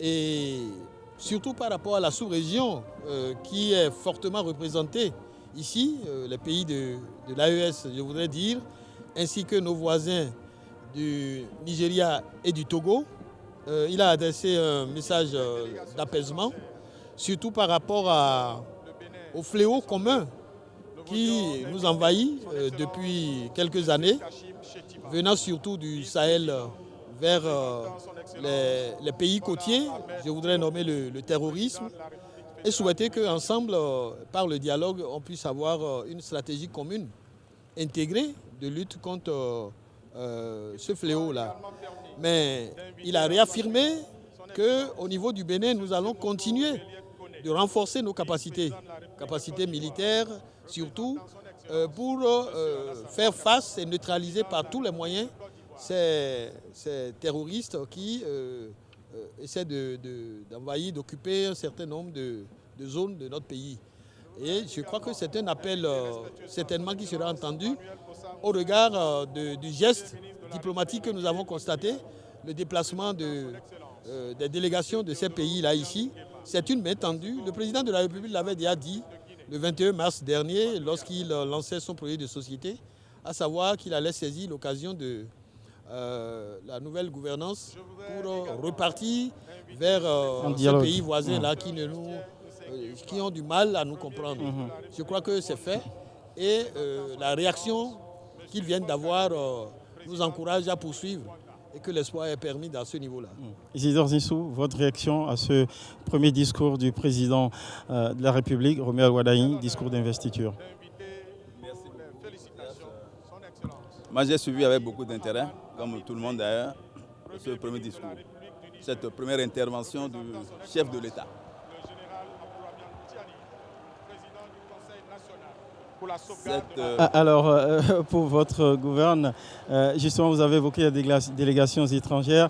Speaker 6: Et surtout par rapport à la sous-région qui est fortement représentée ici, les pays de l'AES, je voudrais dire, ainsi que nos voisins du Nigeria et du Togo. Il a adressé un message d'apaisement, surtout par rapport au fléau commun qui nous envahit depuis quelques années, venant surtout du Sahel vers les pays côtiers. Je voudrais nommer le terrorisme et souhaiter qu'ensemble, par le dialogue, on puisse avoir une stratégie commune, intégrée de lutte contre ce fléau-là. Mais il a réaffirmé qu'au niveau du Bénin, nous allons continuer de renforcer nos capacités militaires surtout, pour faire face et neutraliser par tous les moyens ces terroristes qui essaient d'envahir, d'occuper un certain nombre de zones de notre pays. Et je crois que c'est un appel certainement qui sera entendu au regard du geste diplomatique que nous avons constaté, le déplacement des délégations de ces pays-là ici. C'est une main tendue. Le président de la République l'avait déjà dit le 21 mars dernier lorsqu'il lançait son projet de société, à savoir qu'il allait saisir l'occasion de la nouvelle gouvernance pour repartir vers ces pays voisins-là qui ont du mal à nous comprendre. Je crois que c'est fait et la réaction qu'ils viennent d'avoir nous encourage à poursuivre et que l'espoir est permis dans ce niveau-là.
Speaker 1: Isidore Zissou, votre réaction à ce premier discours du président de la République, Romuald Wadayi, discours d'investiture?
Speaker 3: Merci. Félicitations. Son Excellence. Moi, j'ai suivi avec beaucoup d'intérêt, comme tout le monde d'ailleurs, ce premier discours, cette première intervention du chef de l'État.
Speaker 7: pour la sauvegarde
Speaker 1: Alors, pour votre gouverne, justement, vous avez évoqué les délégations étrangères.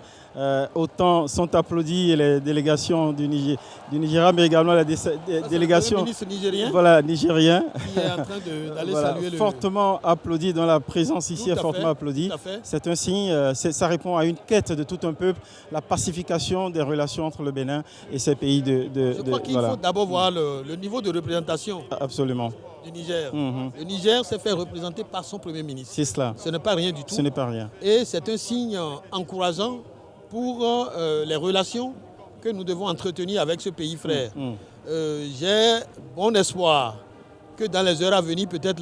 Speaker 1: Autant sont applaudis les délégations du Nigeria, mais également la délégation
Speaker 6: le ministre nigérien,
Speaker 1: nigérien,
Speaker 6: qui est en train d'aller saluer
Speaker 1: fortement applaudi, dont la présence ici est fortement applaudie. C'est un signe, ça répond à une quête de tout un peuple, la pacification des relations entre le Bénin et ces pays
Speaker 6: Je crois qu'il faut d'abord voir le niveau de représentation.
Speaker 1: Absolument.
Speaker 6: Du Niger. Le Niger s'est fait représenter par son Premier ministre.
Speaker 1: C'est cela.
Speaker 6: Ce n'est pas rien du tout.
Speaker 1: Ce n'est pas rien.
Speaker 6: Et c'est un signe encourageant pour les relations que nous devons entretenir avec ce pays frère. J'ai bon espoir que dans les heures à venir, peut-être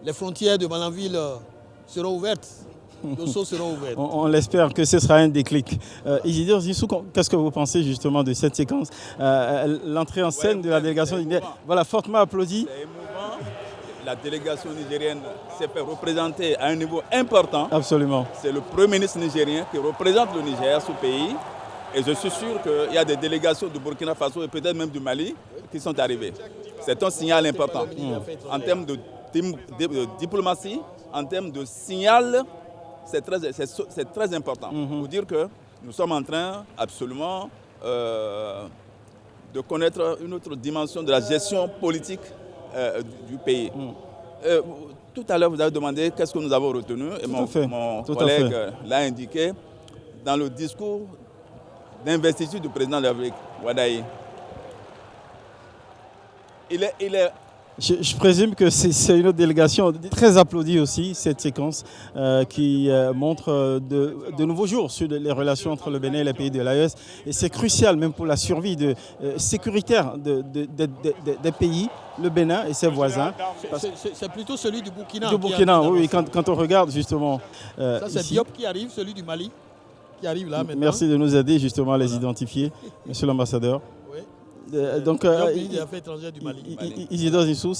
Speaker 6: les frontières de Malanville seront ouvertes. Dosso seront ouvertes.
Speaker 1: On l'espère que ce sera un déclic. Isidore Zissou, qu'est-ce que vous pensez justement de cette séquence? L'entrée en scène de la délégation voilà, fortement applaudie.
Speaker 3: C'est émouvant. La délégation nigérienne s'est fait représenter à un niveau important.
Speaker 1: Absolument.
Speaker 3: C'est le Premier ministre nigérien qui représente le Niger, ce pays. Et je suis sûr qu'il y a des délégations du Burkina Faso et peut-être même du Mali qui sont arrivées. C'est un signal important en termes de diplomatie, en termes de signal. C'est très important pour dire que nous sommes en train absolument de connaître une autre dimension de la gestion politique du pays. Tout à l'heure, vous avez demandé qu'est-ce que nous avons retenu et mon collègue l'a indiqué dans le discours d'investiture du président de la République, Wadaï.
Speaker 1: Je présume que c'est une autre délégation très applaudie aussi, cette séquence qui montre de nouveaux jours sur les relations entre le Bénin et les pays de l'AES. Et c'est crucial même pour la survie sécuritaire des pays, le Bénin et ses voisins.
Speaker 6: C'est plutôt celui du Burkina.
Speaker 1: Du Burkina, oui, quand on regarde justement.
Speaker 6: Ça c'est Diop qui arrive, celui du Mali qui arrive là maintenant.
Speaker 1: Merci de nous aider justement à les identifier, monsieur l'ambassadeur.
Speaker 6: Donc, Affaires étrangères du Mali.
Speaker 1: Isidore Zissou,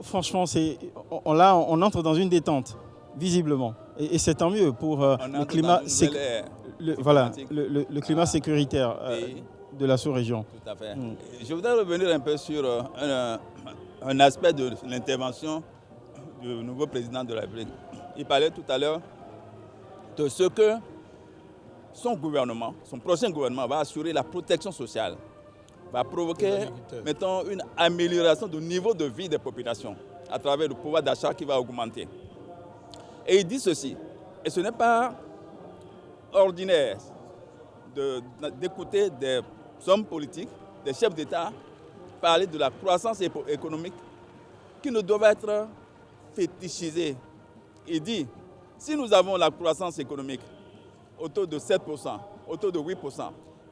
Speaker 1: franchement, on entre dans une détente, visiblement. Et c'est tant mieux pour le climat, le climat sécuritaire de la sous-région.
Speaker 3: Tout à fait. Je voudrais revenir un peu sur un aspect de l'intervention du nouveau président de la République. Il parlait tout à l'heure de ce que son gouvernement, son prochain gouvernement va assurer la protection sociale, va provoquer, mettons, une amélioration du niveau de vie des populations à travers le pouvoir d'achat qui va augmenter. Et il dit ceci, et ce n'est pas ordinaire d'écouter des hommes politiques, des chefs d'État parler de la croissance économique qui ne doit être fétichisée. Il dit, si nous avons la croissance économique autour de 7%, autour de 8%,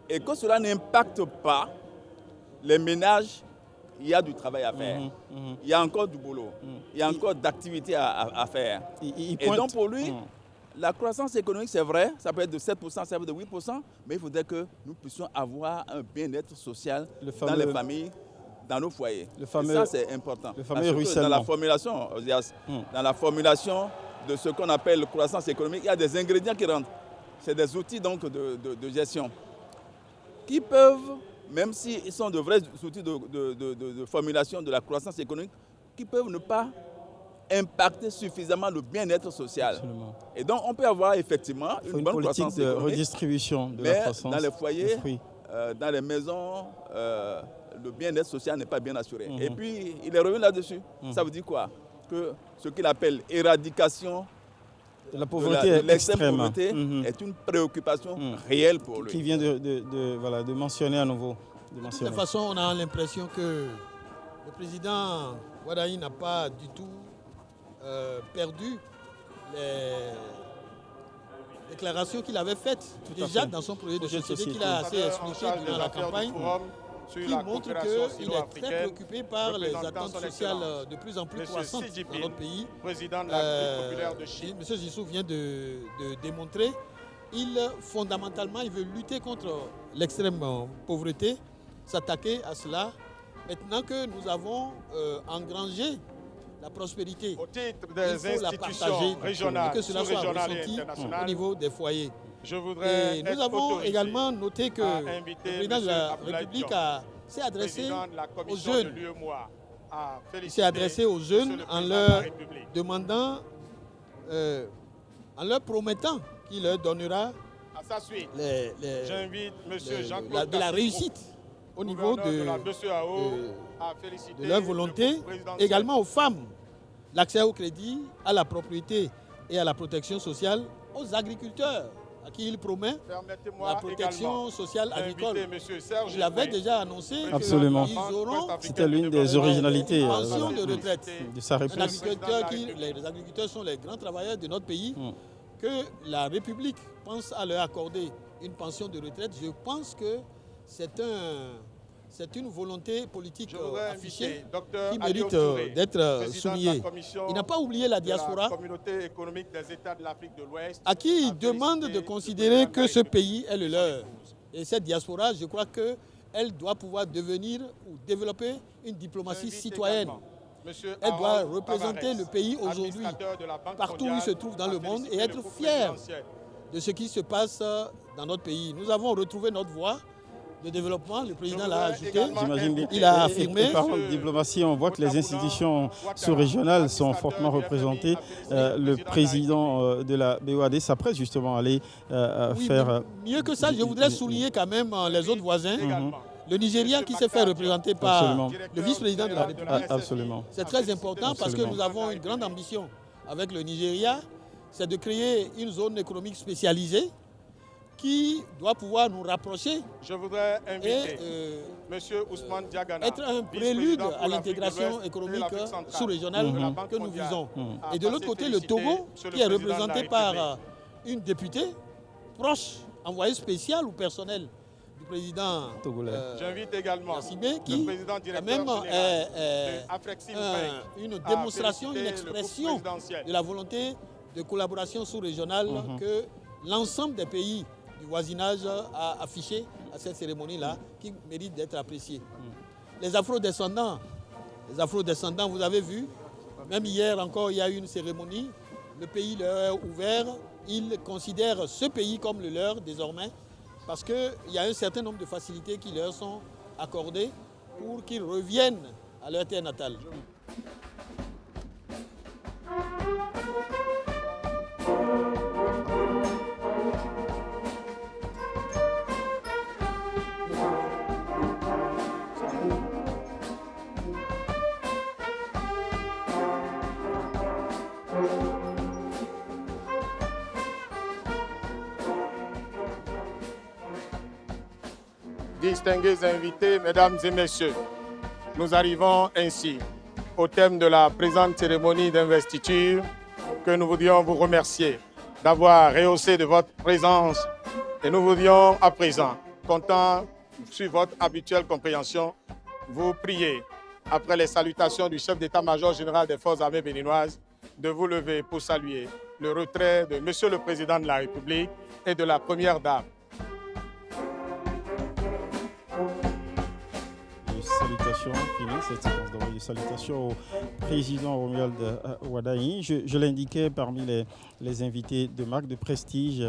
Speaker 3: et que cela n'impacte pas les ménages, il y a du travail à faire. Il y a encore du boulot. Il y a encore d'activités à faire. Et donc pour lui, la croissance économique, c'est vrai, ça peut être de 7%, ça peut être de 8%, mais il faudrait que nous puissions avoir un bien-être social dans les familles, dans nos foyers. Et ça, c'est important.
Speaker 1: Le fameux ruissellement.
Speaker 3: Dans la formulation de ce qu'on appelle croissance économique, il y a des ingrédients qui rentrent. C'est des outils donc, de gestion qui peuvent, même s'ils sont de vrais outils de formulation de la croissance économique, qui peuvent ne pas impacter suffisamment le bien-être social.
Speaker 1: Absolument.
Speaker 3: Et donc, on peut avoir effectivement une bonne
Speaker 1: politique
Speaker 3: croissance
Speaker 1: de
Speaker 3: économique,
Speaker 1: redistribution de
Speaker 3: mais
Speaker 1: la croissance.
Speaker 3: dans les foyers, dans les maisons, le bien-être social n'est pas bien assuré. Et puis, il est revenu là-dessus. Ça veut dire quoi? Que ce qu'il appelle éradication
Speaker 1: la pauvreté
Speaker 3: l'extrême pauvreté est une préoccupation réelle pour lui.
Speaker 1: Qui vient de mentionner à nouveau.
Speaker 6: De toute façon, on a l'impression que le président Wadaï n'a pas du tout perdu les déclarations qu'il avait faites déjà dans son projet de société qu'il a assez expliqué durant la campagne, qui montre qu'il est très préoccupé par les attentes sociales de plus en plus croissantes dans notre pays. M. Zissou vient de démontrer, fondamentalement, il veut lutter contre l'extrême pauvreté, s'attaquer à cela. Maintenant que nous avons engrangé la prospérité,
Speaker 7: au titre des institutions régionales,
Speaker 6: et que cela soit ressenti au niveau des foyers.
Speaker 7: Et
Speaker 6: nous avons également noté que le président de la République s'est adressé aux jeunes Il s'est adressé aux jeunes en leur demandant, en leur promettant qu'il leur donnera de la réussite au niveau de leur volonté, également aux femmes, l'accès au crédit, à la propriété et à la protection sociale, aux agriculteurs, à qui il promet la protection sociale agricole. Il avait déjà annoncé qu'ils auront
Speaker 1: c'était l'une des originalités
Speaker 6: une pension de retraite.
Speaker 1: de sa réponse.
Speaker 6: Les agriculteurs sont les grands travailleurs de notre pays, que la République pense à leur accorder une pension de retraite. Je pense que c'est une volonté politique affichée qui mérite d'être soulignée. Il n'a pas oublié la diaspora, à qui il demande de considérer que ce pays est le leur. Et cette diaspora, je crois qu'elle doit pouvoir devenir ou développer une diplomatie citoyenne. Elle doit représenter le pays aujourd'hui, partout où il se trouve dans le monde, et être fière de ce qui se passe dans notre pays. Nous avons retrouvé notre voie de développement, le président l'a ajouté. Il a affirmé.
Speaker 1: Par contre, diplomatie, on voit que les institutions sous-régionales sont fortement représentées. Le président de la BOAD s'apprête justement à aller faire...
Speaker 6: Mieux que ça, je voudrais souligner quand même les autres voisins. Le Nigeria qui s'est fait représenter par le vice-président de la République.
Speaker 1: Absolument.
Speaker 6: C'est très important parce que nous avons une grande ambition avec le Nigeria, c'est de créer une zone économique spécialisée qui doit pouvoir nous rapprocher.
Speaker 7: Je voudrais inviter M. Ousmane Diagana,
Speaker 6: être un prélude à l'intégration économique sous-régionale que nous visons. Et de l'autre côté, le Togo, qui est représenté par une députée proche, envoyée spéciale ou personnelle du président
Speaker 1: togolais.
Speaker 7: J'invite également
Speaker 6: Yassibé, qui
Speaker 7: le président
Speaker 6: directeur
Speaker 7: même
Speaker 6: est une démonstration, une expression de la volonté de collaboration sous-régionale que l'ensemble des pays du voisinage a affiché à cette cérémonie-là, qui mérite d'être appréciée. Les afro-descendants, vous avez vu, même hier encore, il y a eu une cérémonie, le pays leur est ouvert, ils considèrent ce pays comme le leur désormais, parce qu'il y a un certain nombre de facilités qui leur sont accordées pour qu'ils reviennent à leur terre natale.
Speaker 7: Distingués invités, mesdames et messieurs, nous arrivons ainsi au terme de la présente cérémonie d'investiture que nous voulions vous remercier d'avoir rehaussé de votre présence et nous voulions à présent, comptant sur votre habituelle compréhension, vous prier, après les salutations du chef d'état-major général des forces armées béninoises, de vous lever pour saluer le retrait de Monsieur le Président de la République et de la Première Dame.
Speaker 1: Salutations, fini cette séquence d'envoi de salutations au président Romuald Wadaï. Je l'indiquais, parmi les invités de marque de prestige,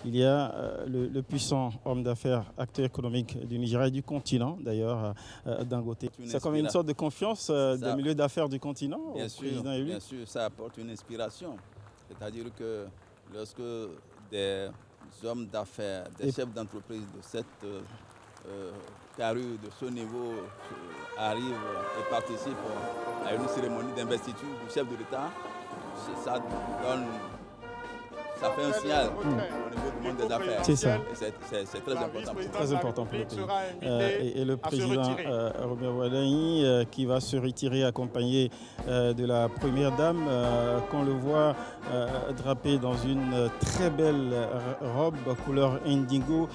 Speaker 1: il y a le puissant homme d'affaires, acteur économique du Nigeria et du continent, d'ailleurs, Dangote. C'est comme une sorte de confiance des milieux d'affaires du continent
Speaker 3: bien
Speaker 1: au
Speaker 3: sûr,
Speaker 1: président élu.
Speaker 3: Bien sûr, ça apporte une inspiration. C'est-à-dire que lorsque des hommes d'affaires, des chefs d'entreprise de cette carrure, de ce niveau, arrivent et participent à une cérémonie d'investiture du chef de l'État, ça donne... Ça fait un signal au niveau du monde des affaires.
Speaker 1: C'est ça.
Speaker 3: C'est très important.
Speaker 1: C'est très important pour le pays. Et le président Robert Wadaï qui va se retirer accompagné de la première dame, qu'on le voit drapé dans une très belle robe couleur indigo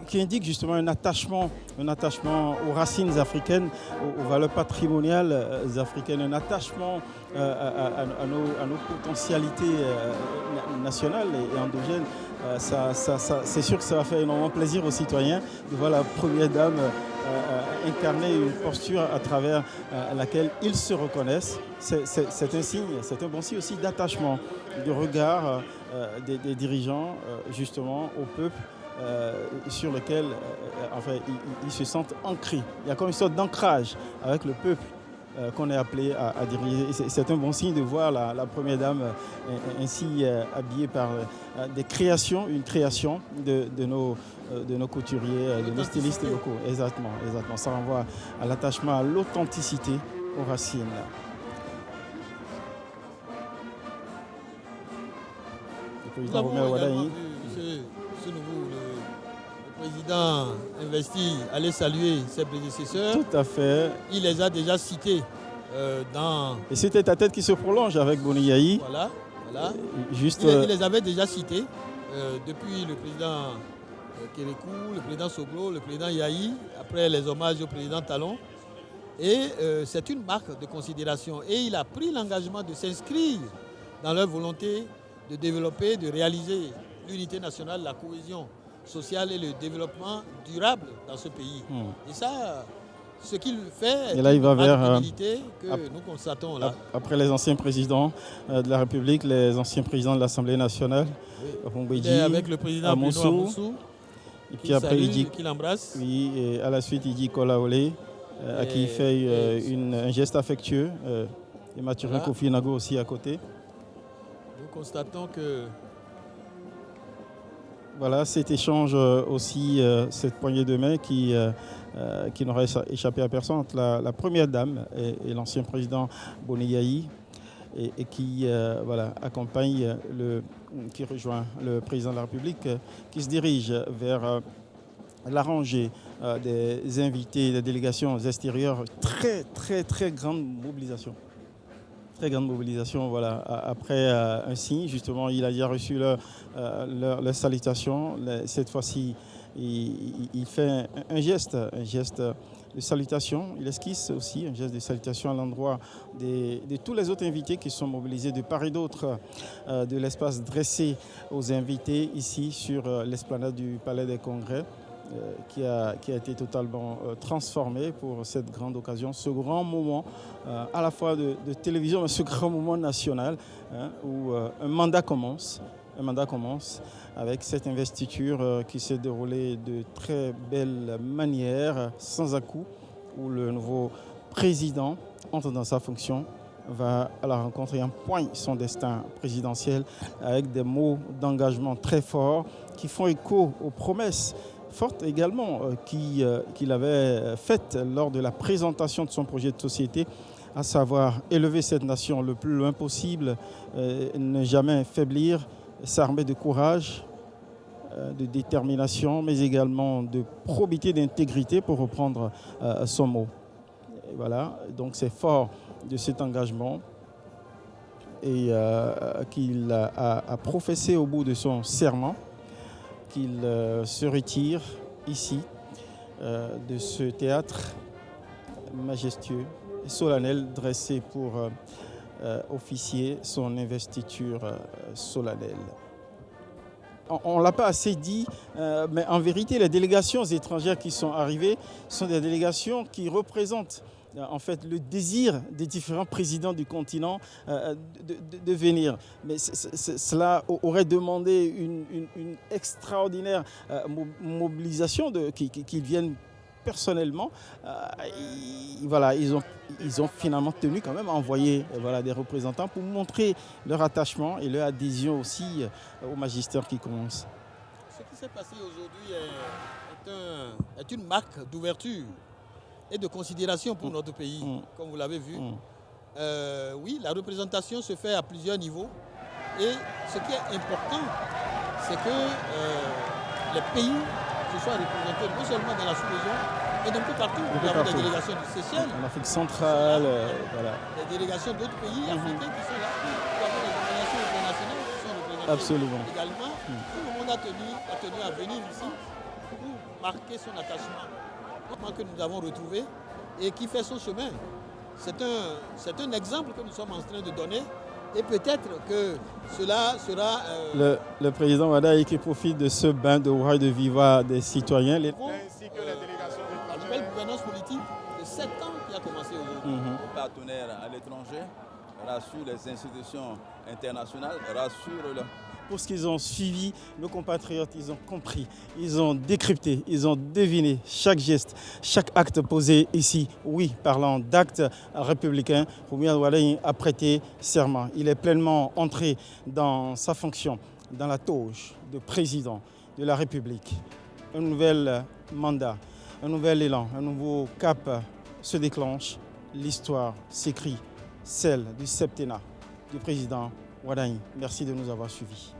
Speaker 1: qui indique justement un attachement aux racines africaines, aux valeurs patrimoniales africaines, un attachement à nos potentialités nationales et endogènes. C'est sûr que ça va faire énormément plaisir aux citoyens de voir la première dame incarner une posture à travers laquelle ils se reconnaissent. C'est un signe, c'est un bon signe aussi d'attachement, de regard des dirigeants justement au peuple sur lequel enfin, ils se sentent ancrés. Il y a comme une sorte d'ancrage avec le peuple. qu'on est appelé à diriger. C'est un bon signe de voir la Première Dame ainsi habillée par des créations, une création de nos couturiers, de nos stylistes locaux. Exactement. Ça renvoie à l'attachement, à l'authenticité, aux racines.
Speaker 6: Nous avons également vu ce nouveau, le président investi allait saluer ses prédécesseurs.
Speaker 1: Tout à fait.
Speaker 6: Il les a déjà cités
Speaker 1: Et c'était ta tête qui se prolonge avec Boni Yayi.
Speaker 6: Voilà.
Speaker 1: Juste,
Speaker 6: il les avait déjà cités depuis le président Kérékou, le président Soglo, le président Yayi, après les hommages au président Talon. Et c'est une marque de considération. Et il a pris l'engagement de s'inscrire dans leur volonté de développer, de réaliser l'unité nationale, la cohésion sociale et le développement durable dans ce pays. Et ça, ce qu'il fait est
Speaker 1: il va vers
Speaker 6: que nous constatons là.
Speaker 1: Après les anciens présidents de la République, les anciens présidents de l'Assemblée nationale,
Speaker 6: il est avec le président Amoussou,
Speaker 1: et puis après il dit
Speaker 6: qu'il embrasse.
Speaker 1: Oui, et à la suite il dit Kolaolé, à qui il fait un geste affectueux, et Mathurin Kofi Nago aussi à côté.
Speaker 6: Nous constatons que
Speaker 1: voilà, cet échange aussi, cette poignée de main qui n'aurait échappé à personne entre la Première Dame et l'ancien président Boni Yayi, et qui accompagne, qui rejoint le président de la République, qui se dirige vers la rangée des invités, des délégations extérieures. Très grande mobilisation. Très grande mobilisation, voilà. Après un signe, justement, il a déjà reçu leur salutation. Cette fois-ci, il fait un geste de salutation. Il esquisse aussi un geste de salutation à l'endroit de tous les autres invités qui sont mobilisés de part et d'autre de l'espace dressé aux invités ici sur l'esplanade du Palais des Congrès. Qui a été totalement transformé pour cette grande occasion, ce grand moment à la fois de télévision, mais ce grand moment national où un mandat commence avec cette investiture qui s'est déroulée de très belle manière, sans à-coups, où le nouveau président entre dans sa fonction, va à la rencontre et empoigne son destin présidentiel avec des mots d'engagement très forts qui font écho aux promesses forte également qu'il avait faite lors de la présentation de son projet de société, à savoir élever cette nation le plus loin possible, ne jamais faiblir, s'armer de courage, de détermination, mais également de probité, d'intégrité, pour reprendre son mot. Et voilà, donc c'est fort de cet engagement et qu'il a professé au bout de son serment, qu'il se retire ici de ce théâtre majestueux et solennel dressé pour officier son investiture solennelle. On ne l'a pas assez dit, mais en vérité, les délégations étrangères qui sont arrivées sont des délégations qui représentent en fait le désir des différents présidents du continent de venir. Mais cela aurait demandé une extraordinaire mobilisation qu'ils viennent personnellement. Ils ont finalement tenu quand même à envoyer des représentants pour montrer leur attachement et leur adhésion aussi au magistère qui commence.
Speaker 6: Ce qui s'est passé aujourd'hui est une marque d'ouverture et de considération pour notre pays, comme vous l'avez vu. Oui, la représentation se fait à plusieurs niveaux. Et ce qui est important, c'est que les pays se soient représentés non seulement dans la sous-région, mais d'un peu partout. Nous avons des délégations du Seychelles,
Speaker 1: en Afrique centrale,
Speaker 6: des délégations d'autres pays africains qui sont là. Nous avons des délégations internationales qui sont représentées.
Speaker 1: Absolument.
Speaker 6: Également, tout le monde a tenu à venir ici pour marquer son attachement que nous avons retrouvé et qui fait son chemin. C'est un exemple que nous sommes en train de donner et peut-être que cela sera...
Speaker 1: Le président Wadaï qui profite de ce bain de roi de viva des citoyens.
Speaker 6: Ainsi que les délégations la nouvelle gouvernance politique de 7 ans qui a commencé aujourd'hui.
Speaker 3: Nos partenaires à l'étranger rassurent les institutions internationales, rassurent
Speaker 1: pour ce qu'ils ont suivi. Nos compatriotes, ils ont compris, ils ont décrypté, ils ont deviné chaque geste, chaque acte posé ici. Oui, parlant d'actes républicains, Romuald Wardani a prêté serment. Il est pleinement entré dans sa fonction, dans la toge de président de la République. Un nouvel mandat, un nouvel élan, un nouveau cap se déclenche. L'histoire s'écrit, celle du septennat du président Wardani. Merci de nous avoir suivis.